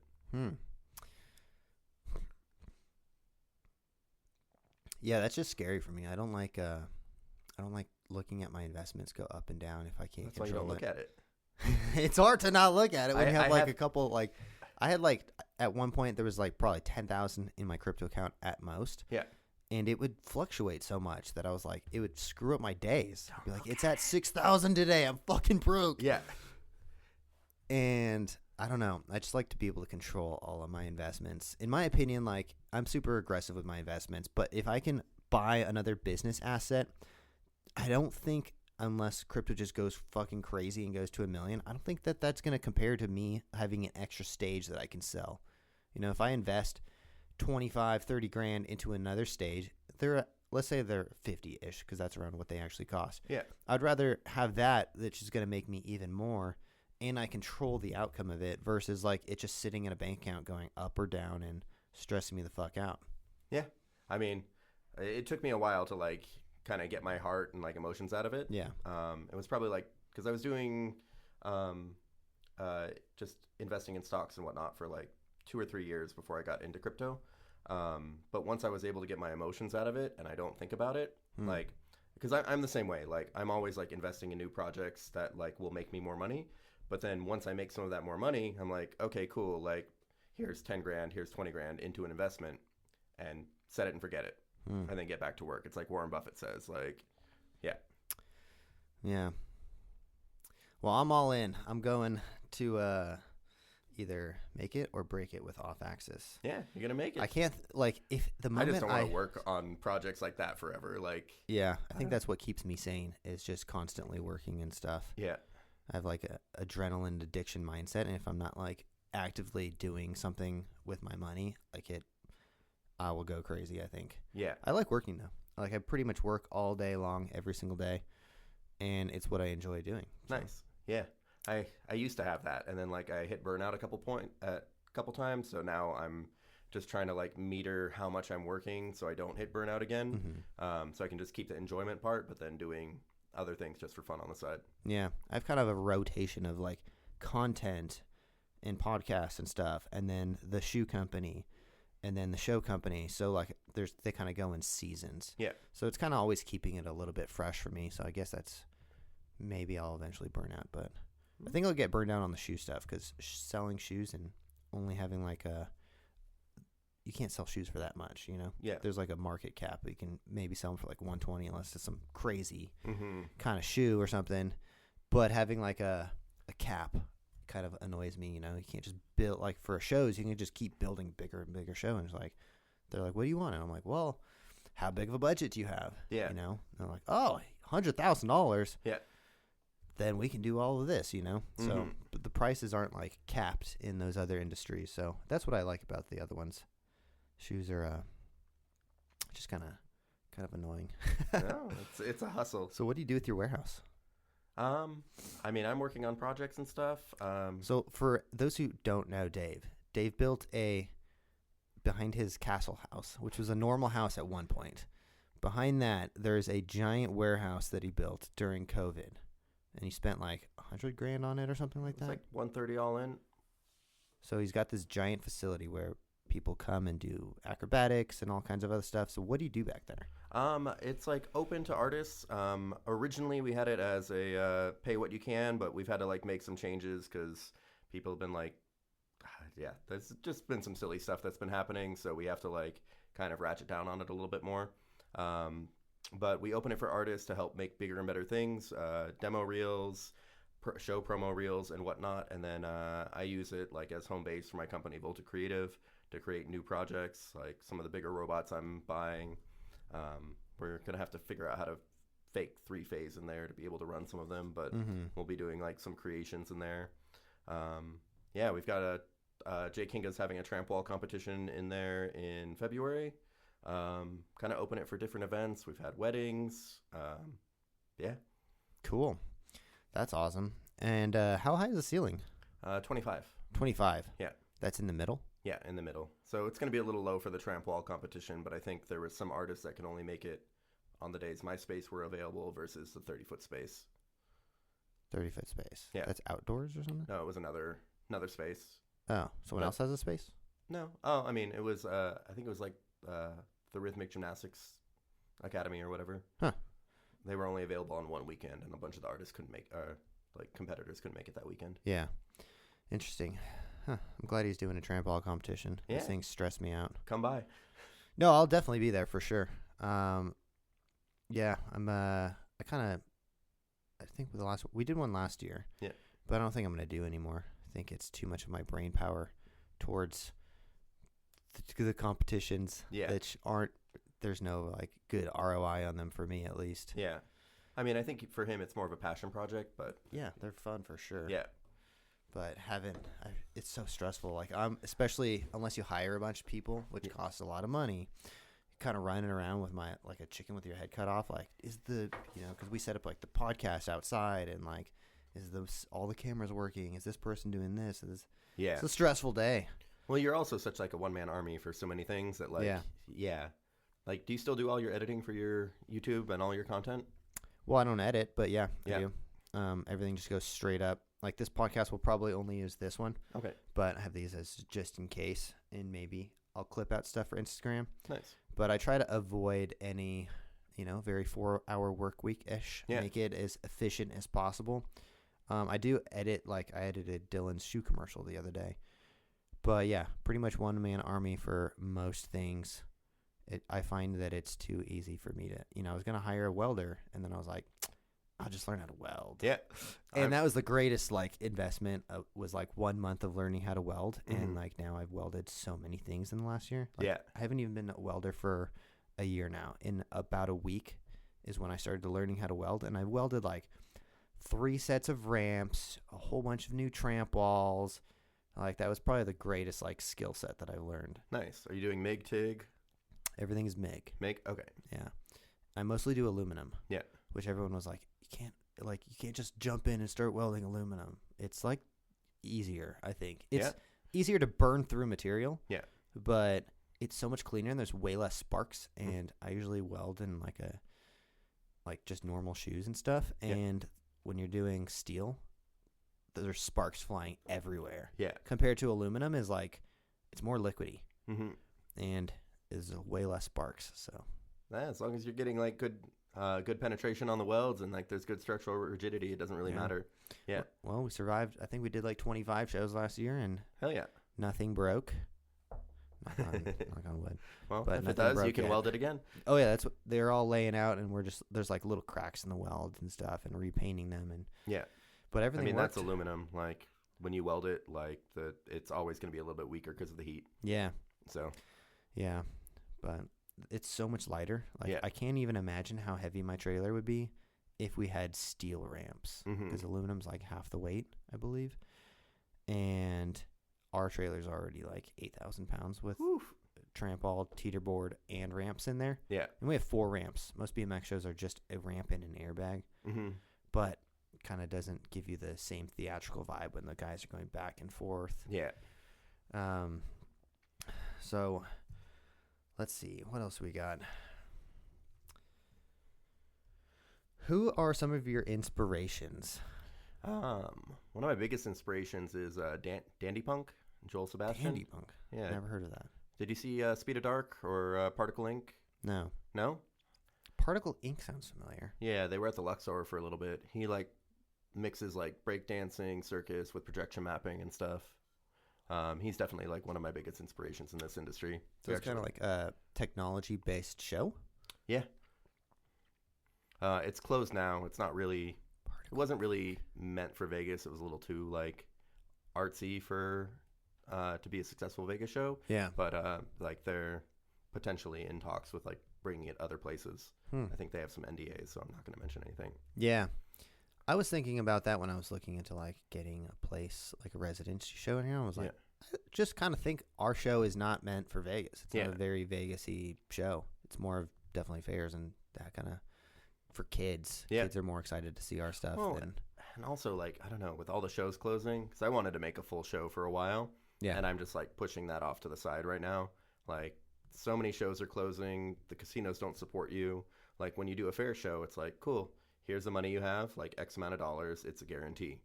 Yeah, that's just scary for me. I don't like looking at my investments go up and down if I can't That's why you control don't look at it. It's hard to not look at it when you have I like have- a couple like I had like at one point there was like probably 10,000 in my crypto account at most. Yeah. And it would fluctuate so much that I was like, it would screw up my days. I'd be like, it's at 6,000 today. I'm fucking broke. Yeah. And I don't know. I just like to be able to control all of my investments. In my opinion, like I'm super aggressive with my investments, but if I can buy another business asset, I don't think unless crypto just goes fucking crazy and goes to 1 million, I don't think that that's going to compare to me having an extra stage that I can sell. You know, if I invest 25, 30 grand into another stage, let's say they're 50-ish because that's around what they actually cost. Yeah. I'd rather have that's just going to make me even more and I control the outcome of it versus like it just sitting in a bank account going up or down and stressing me the fuck out. Yeah. I mean, it took me a while to like kind of get my heart and like emotions out of it. Yeah. It was probably like, because I was doing just investing in stocks and whatnot for like 2 or 3 years before I got into crypto. But once I was able to get my emotions out of it and I don't think about it, like, because I'm the same way. Like, I'm always like investing in new projects that like will make me more money. But then once I make some of that more money, I'm like, okay, cool. Like, here's 10 grand, here's 20 grand into an investment and set it and forget it. And then get back to work. It's like Warren Buffett says, like, yeah. Yeah. Well, I'm all in. I'm going to either make it or break it with off axis. Yeah, you're going to make it. I can't, like, if the I moment just don't want to work on projects like that forever. Like, yeah, I think that's what keeps me sane is just constantly working and stuff. yeah. I have like a adrenaline addiction mindset, and if I'm not like actively doing something with my money, like I will go crazy, I think. Yeah. I like working though. Like I pretty much work all day long, every single day, and it's what I enjoy doing. So. Nice. Yeah. I used to have that, and then like I hit burnout a couple times, so now I'm just trying to like meter how much I'm working so I don't hit burnout again. So I can just keep the enjoyment part, but then doing other things just for fun on the side. Yeah. I've kind of a rotation of like content and podcasts and stuff, and then the shoe company, and then the show company. So like they kind of go in seasons. Yeah. So it's kind of always keeping it a little bit fresh for me. So I guess that's maybe I'll eventually burn out, but I think I'll get burned out on the shoe stuff because selling shoes and only having like you can't sell shoes for that much, you know? Yeah. There's like a market cap. You can maybe sell them for like 120 unless it's some crazy kind of shoe or something. But having like a cap kind of annoys me, you know? You can't just build, like for shows, you can just keep building bigger and bigger shows. And it's like, they're like, what do you want? And I'm like, well, how big of a budget do you have? Yeah. You know? And they're like, oh, $100,000. Yeah. Then we can do all of this, you know? So but the prices aren't like capped in those other industries. So that's what I like about the other ones. Shoes are just kind of annoying. No, it's a hustle. So what do you do with your warehouse? I mean, I'm working on projects and stuff. So for those who don't know Dave built behind his castle house, which was a normal house at one point. Behind that, there's a giant warehouse that he built during COVID. And he spent like $100,000 on it or something like that. It's like 130 all in. So he's got this giant facility where people come and do acrobatics and all kinds of other stuff. So what do you do back there? It's like open to artists. Originally we had it as a pay what you can, but we've had to like make some changes because people have been like, yeah, there's just been some silly stuff that's been happening. So we have to like kind of ratchet down on it a little bit more. But we open it for artists to help make bigger and better things, demo reels, show promo reels and whatnot. And then I use it like as home base for my company, Volta Creative, to create new projects, like some of the bigger robots I'm buying. We're going to have to figure out how to fake 3-phase in there to be able to run some of them, but we'll be doing like some creations in there. Yeah, we've got Jay Kinga's having a tramp wall competition in there in February. Kind of open it for different events. We've had weddings. Yeah. Cool. That's awesome. And how high is the ceiling? 25. 25. Yeah. That's in the middle? Yeah, in the middle. So it's going to be a little low for the tramp wall competition, but I think there was some artists that can only make it on the days my space were available versus the 30-foot space. 30-foot space. Yeah. That's outdoors or something? No, it was another space. Oh, someone else has a space? No. Oh, I mean, it was, I think it was like the Rhythmic Gymnastics Academy or whatever. Huh. They were only available on one weekend, and a bunch of the artists couldn't make, like competitors couldn't make it that weekend. Yeah. Interesting. Huh. I'm glad he's doing a tramp wall competition. Yeah. These things stress me out. Come by. No, I'll definitely be there for sure. Yeah, I think we did one last year. Yeah. But I don't think I'm going to do anymore. I think it's too much of my brain power towards the competitions. Yeah. Which there's no like good ROI on them for me at least. Yeah. I mean, I think for him it's more of a passion project, but yeah, they're fun for sure. Yeah. But it's so stressful. Like especially unless you hire a bunch of people, which costs a lot of money. Kind of running around with like a chicken with your head cut off. Like, because we set up like the podcast outside, and like, all the cameras working? Is this person doing this? Yeah. It's a stressful day. Well, you're also such like a one-man army for so many things that like, yeah. Like, do you still do all your editing for your YouTube and all your content? Well, I don't edit, but yeah. I do. Everything just goes straight up. Like this podcast will probably only use this one. Okay. But I have these as just in case, and maybe I'll clip out stuff for Instagram. Nice. But I try to avoid any, very 4-hour work week-ish. Yeah. Make it as efficient as possible. I do edit, like I edited Dylan's shoe commercial the other day. But yeah, pretty much one-man army for most things. I find that it's too easy for me to, I was going to hire a welder, and then I was like, I'll just learn how to weld. Yeah. And that was the greatest, like, investment was, like, 1 month of learning how to weld. Mm-hmm. And, like, now I've welded so many things in the last year. Like, yeah. I haven't even been a welder for a year now. In about a week is when I started learning how to weld. And I welded, like, 3 sets of ramps, a whole bunch of new tramp walls. Like, that was probably the greatest, like, skill set that I've learned. Nice. Are you doing MIG, TIG? Everything is MIG. MIG? Okay. Yeah. I mostly do aluminum. Yeah. Which everyone was like, you can't just jump in and start welding aluminum. It's like easier, I think. It's easier to burn through material. Yeah. But it's so much cleaner and there's way less sparks. And I usually weld in like just normal shoes and stuff. And when you're doing steel, there's sparks flying everywhere. Yeah. Compared to aluminum is like, it's more liquidy. Mm-hmm. And is way less sparks. So as long as you're getting like good penetration on the welds and like there's good structural rigidity, it doesn't really matter. Yeah. Well, we survived. I think we did like 25 shows last year, and hell yeah, nothing broke. Knock on wood. Well, but if it does, you can weld it again. Oh yeah, that's what they're all laying out, and there's like little cracks in the welds and stuff, and repainting them, and But everything. Worked. That's aluminum. Like when you weld it, like it's always going to be a little bit weaker because of the heat. Yeah. So. Yeah, but it's so much lighter. Like I can't even imagine how heavy my trailer would be if we had steel ramps, because aluminum's like half the weight, I believe, and our trailer's already like 8,000 pounds with tramp wall, teeter board, and ramps in there. Yeah, and we have 4 ramps. Most BMX shows are just a ramp and an airbag, but kind of doesn't give you the same theatrical vibe when the guys are going back and forth. Yeah. So. Let's see. What else we got? Who are some of your inspirations? One of my biggest inspirations is Dandy Punk, Joel Sebastian. Dandy Punk. Yeah. Never heard of that. Did you see Speed of Dark or Particle Inc? No. No? Particle Inc sounds familiar. Yeah, they were at the Luxor for a little bit. He like mixes like breakdancing, circus with projection mapping and stuff. He's definitely like one of my biggest inspirations in this industry. So it's kind of like a technology-based show? Yeah. It's closed now. It's not really... It wasn't really meant for Vegas. It was a little too like artsy for to be a successful Vegas show. Yeah. But like they're potentially in talks with like bringing it other places. I think they have some NDAs, so I'm not going to mention anything. Yeah. I was thinking about that when I was looking into like getting a place, like a residency show in here. I was like, I just kind of think our show is not meant for Vegas. It's not a very Vegas-y show. It's more of definitely fairs and that kind of for kids. Yeah. Kids are more excited to see our stuff than. And also, like, I don't know, with all the shows closing, because I wanted to make a full show for a while. Yeah. And I'm just like pushing that off to the side right now. Like, so many shows are closing. The casinos don't support you. Like, when you do a fair show, it's like, cool, here's the money you have, like X amount of dollars. It's a guarantee.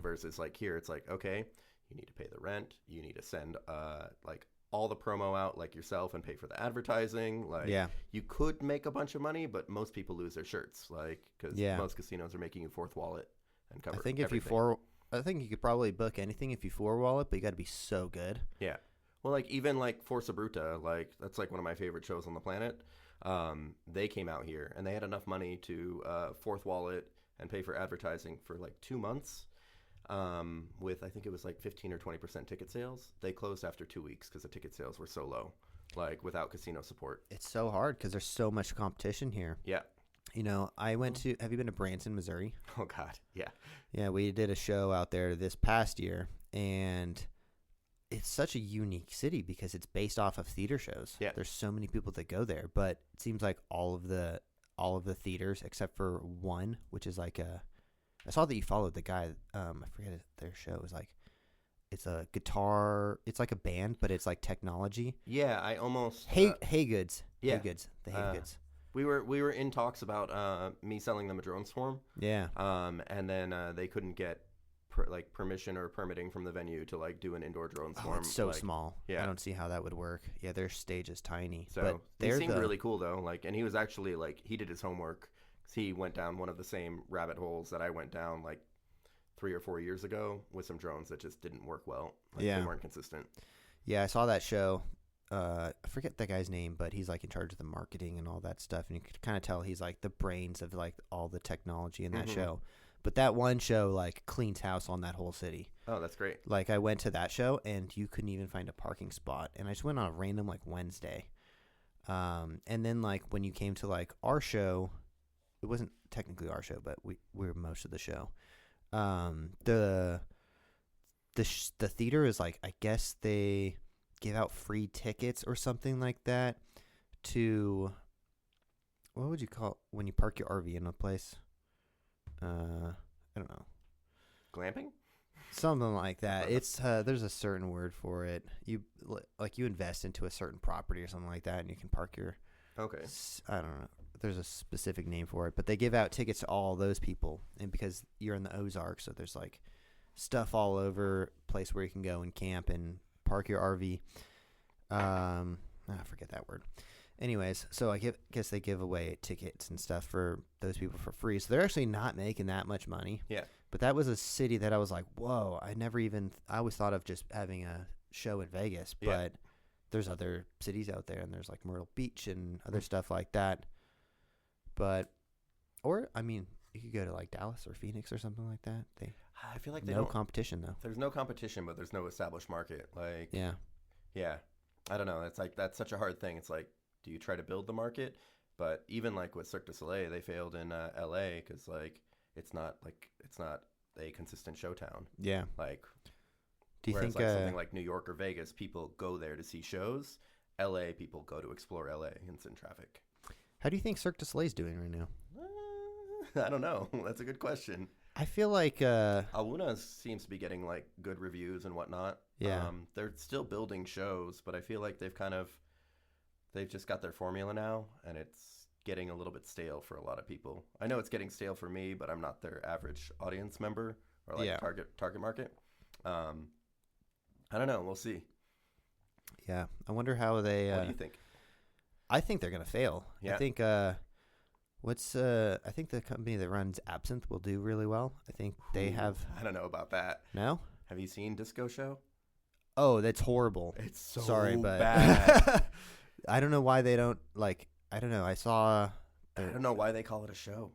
Versus like here, it's like, okay, you need to pay the rent. You need to send like all the promo out like yourself and pay for the advertising. Like, you could make a bunch of money, but most people lose their shirts. Like, because most casinos are making you fourth wallet and cover everything. I think you could probably book anything if you four wallet, but you got to be so good. Yeah. Well, like even like Forza Bruta, like that's like one of my favorite shows on the planet. They came out here and they had enough money to fourth wallet and pay for advertising for like 2 months. With I think it was like 15 or 20% ticket sales. They closed after 2 weeks because the ticket sales were so low, like without casino support. It's so hard because there's so much competition here. Yeah. You know, I went to, have you been to Branson, Missouri? Oh, God. Yeah. Yeah, we did a show out there this past year, and it's such a unique city because it's based off of theater shows. Yeah. There's so many people that go there, but it seems like all of the theaters except for one, which is like I saw that you followed the guy, I forget their show. It was like, it's a guitar, it's like a band, but it's like technology. Yeah, I almost... Haygoods. Yeah. Haygoods. The Haygoods. We were in talks about me selling them a drone swarm. Yeah. And then they couldn't get permission or permitting from the venue to like do an indoor drone swarm. Oh, it's so like, small. Yeah. I don't see how that would work. Yeah, their stage is tiny. So but they seemed really cool though. Like, and he was actually like, he did his homework. He went down one of the same rabbit holes that I went down like 3 or 4 years ago with some drones that just didn't work well. Like, they weren't consistent. Yeah, I saw that show. I forget that guy's name, but he's like in charge of the marketing and all that stuff, and you could kind of tell he's like the brains of like all the technology in that show. But that one show like cleans house on that whole city. Oh, that's great. Like I went to that show and you couldn't even find a parking spot, and I just went on a random like Wednesday. And then like when you came to like our show, it wasn't technically our show, but we were most of the show. The theater is like, I guess they give out free tickets or something like that to, what would you call it when you park your RV in a place? I don't know. Glamping? Something like that. It's there's a certain word for it. You invest into a certain property or something like that, and you can park your. Okay. I don't know. There's a specific name for it, but they give out tickets to all those people, and because you're in the Ozarks, so there's like stuff all over, place where you can go and camp and park your RV. I forget that word. Anyways, so I guess they give away tickets and stuff for those people for free. So they're actually not making that much money. Yeah. But that was a city that I was like, whoa, I always thought of just having a show in Vegas, but there's other cities out there, and there's like Myrtle Beach and other stuff like that. But, or, I mean, you could go to like Dallas or Phoenix or something like that. I feel like no competition though. There's no competition, but there's no established market. Like, yeah. I don't know. It's like, that's such a hard thing. It's like, do you try to build the market? But even like with Cirque du Soleil, they failed in LA because like it's not a consistent show town. Yeah. Like, do you think like something like New York or Vegas, people go there to see shows. LA, people go to explore LA and sit in traffic. How do you think Cirque du Soleil's doing right now? I don't know. That's a good question. I feel like Aluna seems to be getting like good reviews and whatnot. Yeah. They're still building shows, but I feel like they've just got their formula now, and it's getting a little bit stale for a lot of people. I know it's getting stale for me, but I'm not their average audience member or like target market. I don't know. We'll see. Yeah. I wonder how they... what do you think? I think they're going to fail. Yeah. I think I think the company that runs Absinthe will do really well. I think they have... I don't know about that. No? Have you seen Disco Show? Oh, that's horrible. It's so but bad. I don't know why they don't, like, I don't know. I saw... I don't know why they call it a show.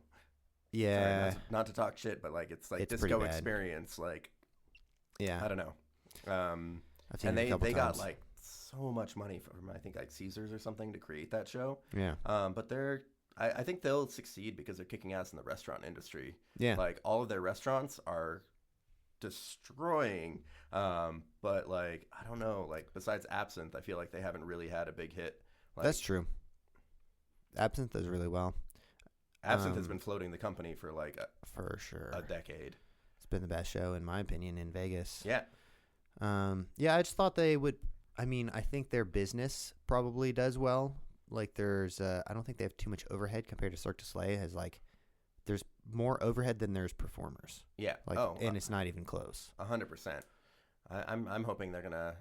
Yeah. Sorry, not to talk shit, but like it's like it's Disco Experience. Like, yeah. I don't know. I've seen and it a couple they got times. like so much money from I think like Caesars or something to create that show. Yeah. But I think they'll succeed because they're kicking ass in the restaurant industry. Yeah. Like all of their restaurants are destroying. But like I don't know, like besides Absinthe, I feel like they haven't really had a big hit. Like, That's true. Absinthe does really well. Absinthe has been floating the company for like for sure a decade. It's been the best show in my opinion in Vegas. Yeah. Yeah, I just thought they would. I mean, I think their business probably does well. Like, I don't think they have too much overhead compared to Cirque du Soleil. Has like, there's more overhead than there's performers. Yeah. Like, and it's not even close. 100%. I'm hoping they're gonna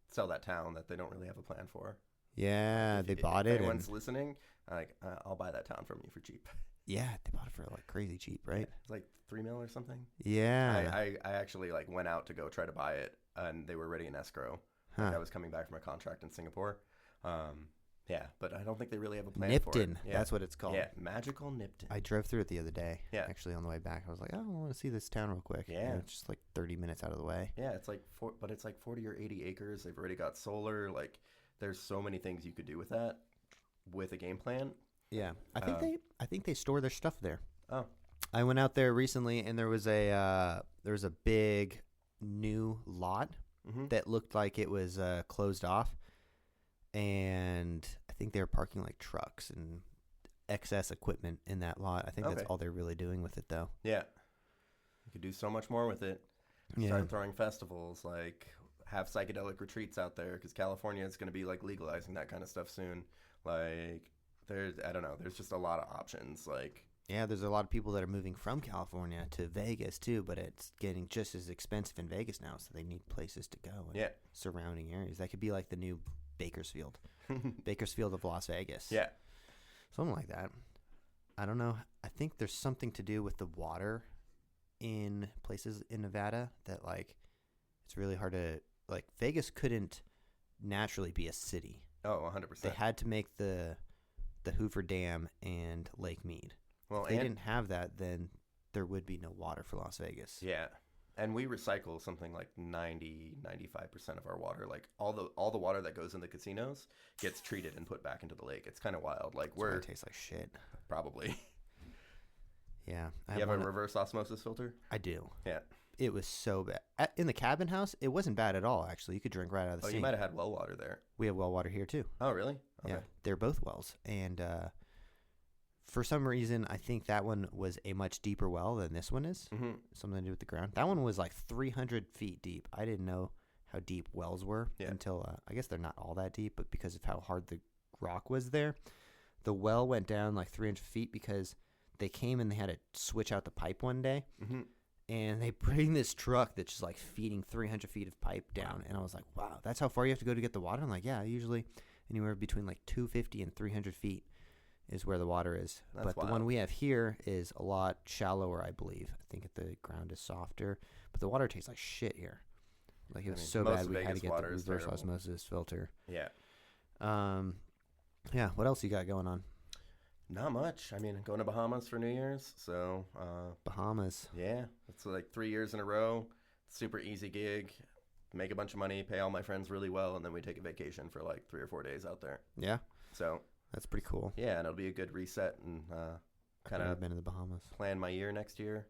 sell that town that they don't really have a plan for. Yeah, they bought it. If anyone's listening, like, I'll buy that town from you for cheap. Yeah, they bought it for like crazy cheap, right? It's like $3 million or something. Yeah. I actually like went out to go try to buy it, and they were ready in escrow. Huh. Like, I was coming back from a contract in Singapore. Yeah, but I don't think they really have a plan for Nipton, it. Yeah. that's what it's called. Yeah, magical Nipton. I drove through it the other day. Yeah. Actually, on the way back, I was like, oh, I want to see this town real quick. Yeah. And it's just like 30 minutes out of the way. Yeah, it's like but it's like 40 or 80 acres. They've already got solar. Like, there's so many things you could do with that, with a game plan. Yeah, I think they store their stuff there. Oh, I went out there recently, and there was a big new lot that looked like it was closed off, and I think they were parking like trucks and excess equipment in that lot. I think that's all they're really doing with it, though. Yeah, you could do so much more with it. Start throwing festivals, like have psychedelic retreats out there, because California is going to be like legalizing that kind of stuff soon. Like, I don't know, there's just a lot of options. Like, yeah, there's a lot of people that are moving from California to Vegas too, but it's getting just as expensive in Vegas now, so they need places to go. And surrounding areas. That could be like the new Bakersfield, Bakersfield of Las Vegas. Yeah, something like that. I don't know. I think there's something to do with the water in places in Nevada that, like, it's really hard to, like, Vegas couldn't naturally be a city. Oh, 100%. They had to make the Hoover Dam and Lake Mead. Well, if they didn't have that, then there would be no water for Las Vegas. Yeah. And we recycle something like 95% of our water. Like, all the water that goes in the casinos gets treated and put back into the lake. It's kind of wild. Like, it tastes like shit. Probably. Yeah. You have a reverse osmosis filter? I do. Yeah. It was so bad. In the cabin house, it wasn't bad at all, actually. You could drink right out of the sink. You might have had well water there. We have well water here, too. Oh, really? Okay. Yeah. They're both wells. And for some reason, I think that one was a much deeper well than this one is. Mm-hmm. Something to do with the ground. That one was like 300 feet deep. I didn't know how deep wells were until, I guess they're not all that deep, but because of how hard the rock was there, the well went down like 300 feet because they came and they had to switch out the pipe one day. Mm-hmm. And they bring this truck that's just like feeding 300 feet of pipe down. And I was like, wow, that's how far you have to go to get the water? I'm like, yeah, usually anywhere between like 250 and 300 feet is where the water is. But the one we have here is a lot shallower, I believe. I think the ground is softer. But the water tastes like shit here. Like, it was so bad we had to get the reverse osmosis filter. Yeah. Yeah, what else you got going on? Not much. I mean, going to Bahamas for New Year's. So Bahamas. Yeah. It's like 3 years in a row. Super easy gig. Make a bunch of money, pay all my friends really well, and then we take a vacation for like 3 or 4 days out there. Yeah. So that's pretty cool. Yeah, and it'll be a good reset and kind of been in the Bahamas. Plan my year next year,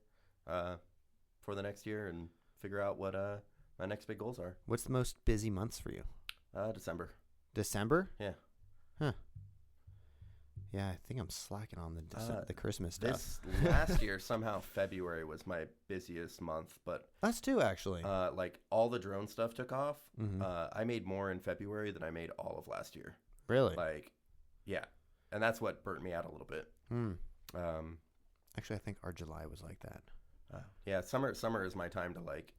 for the next year, and figure out what my next big goals are. What's the most busy months for you? December. December? Yeah. Huh. Yeah, I think I'm slacking on the Christmas stuff. This last year, somehow February was my busiest month, but us too, actually. Like, all the drone stuff took off. Mm-hmm. I made more in February than I made all of last year. Really? Like, yeah, and that's what burnt me out a little bit. Actually, I think our July was like that. Yeah, summer is my time to like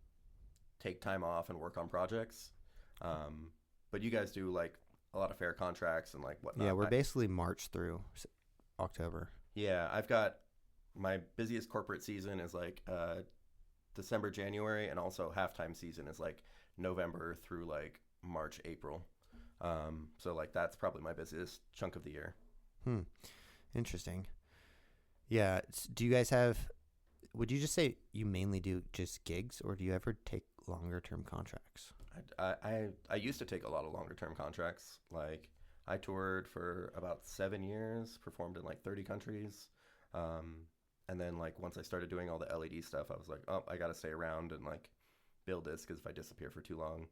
take time off and work on projects. But you guys do like a lot of fair contracts and like whatnot. Yeah, we're basically March through October. Yeah, I've got my busiest corporate season is like December, January, and also halftime season is like November through like March, April. So like that's probably my busiest chunk of the year. Interesting. Yeah. Do you guys would you just say you mainly do just gigs, or do you ever take longer term contracts? I used to take a lot of longer term contracts. Like I toured for about 7 years, performed in like 30 countries. And then like once I started doing all the LED stuff, I was like, oh, I got to stay around and like build this, because if I disappear for too long,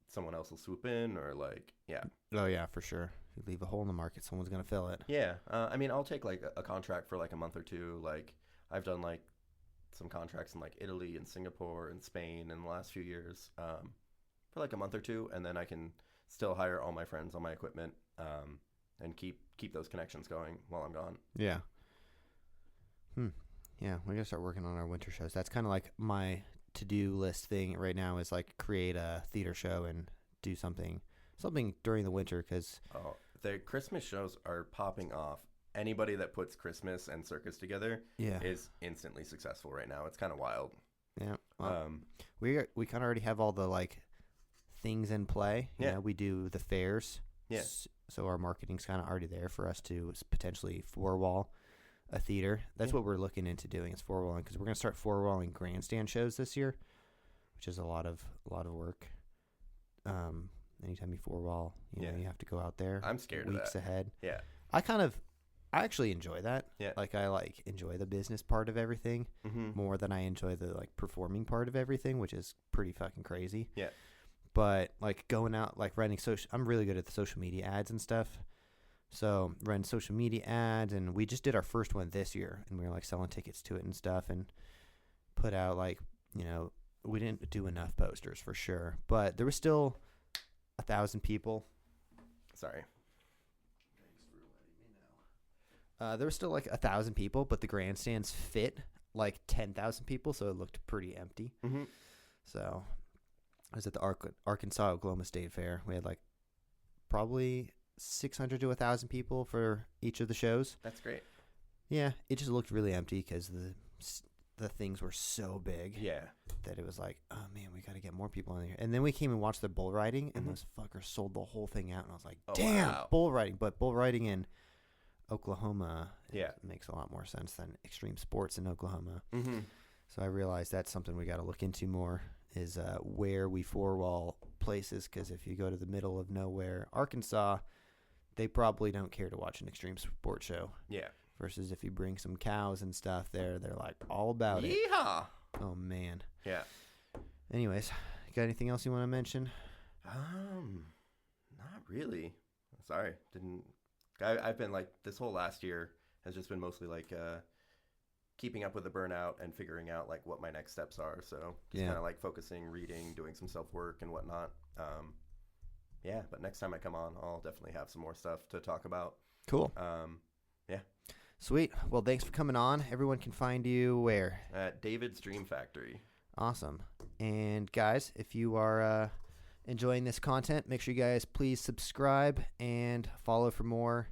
someone else will swoop in, or like, yeah. Oh yeah, for sure. You leave a hole in the market, someone's gonna fill it. Yeah. I mean, I'll take like a contract for like a month or two. Like I've done like some contracts in like Italy and Singapore and Spain in the last few years, for like a month or two, and then I can still hire all my friends on my equipment, and keep those connections going while I'm gone. Yeah. Yeah, we're gonna start working on our winter shows. That's kind of like my to-do list thing right now, is like create a theater show and do something during the winter, because the Christmas shows are popping off. Anybody that puts Christmas and circus together is instantly successful right now. It's kind of wild. Yeah. Well, we kind of already have all the like things in play. You know, we do the fairs. Yeah. So our marketing's kind of already there for us to potentially four-wall a theater. That's what we're looking into doing, is four-walling, because we're going to start four-walling grandstand shows this year, which is a lot of work. Anytime you four-wall, you know, you have to go out there. I'm scared of that. Weeks ahead. Yeah. I actually enjoy that. Yeah. Like I enjoy the business part of everything more than I enjoy the like performing part of everything, which is pretty fucking crazy. Yeah. But like going out, like running I'm really good at the social media ads and stuff. So run social media ads, and we just did our first one this year, and we were like selling tickets to it and stuff, and put out like, you know, we didn't do enough posters for sure, but there was still 1,000 people. Sorry. Thanks for letting me know. There was still like 1,000 people, but the grandstands fit like 10,000 people, so it looked pretty empty. Mm-hmm. So I was at the Arkansas Oklahoma State Fair. We had like probably 600 to 1,000 people for each of the shows. That's great. Yeah, it just looked really empty because the things were so big. Yeah. That it was like, oh man, we got to get more people in here. And then we came and watched the bull riding, and those fuckers sold the whole thing out, and I was like, damn, bull riding. But bull riding in Oklahoma makes a lot more sense than extreme sports in Oklahoma. Mm-hmm. So I realized that's something we got to look into more, is where we four-wall places, because if you go to the middle of nowhere, Arkansas, they probably don't care to watch an extreme sports show. Yeah. Versus if you bring some cows and stuff there, they're like all about it. Yeehaw! Oh, man. Yeah. Anyways, got anything else you want to mention? Not really. Sorry. I've been like, this whole last year has just been mostly like keeping up with the burnout and figuring out like what my next steps are. So just kind of like focusing, reading, doing some self-work and whatnot. Yeah, but next time I come on, I'll definitely have some more stuff to talk about. Cool. Yeah. Sweet. Well, thanks for coming on. Everyone can find you where? At David's Dream Factory. Awesome. And guys, if you are enjoying this content, make sure you guys please subscribe and follow for more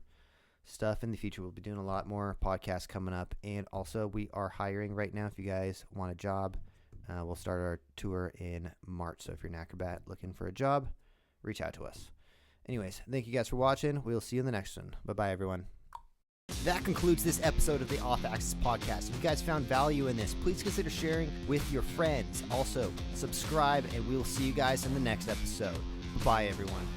stuff in the future. We'll be doing a lot more podcasts coming up. And also, we are hiring right now. If you guys want a job, we'll start our tour in March. So if you're an acrobat looking for a job, reach out to us. Anyways, thank you guys for watching. We'll see you in the next one. Bye-bye, everyone. That concludes this episode of the Off Axis Podcast. If you guys found value in this, please consider sharing with your friends. Also, subscribe, and we'll see you guys in the next episode. Bye, everyone.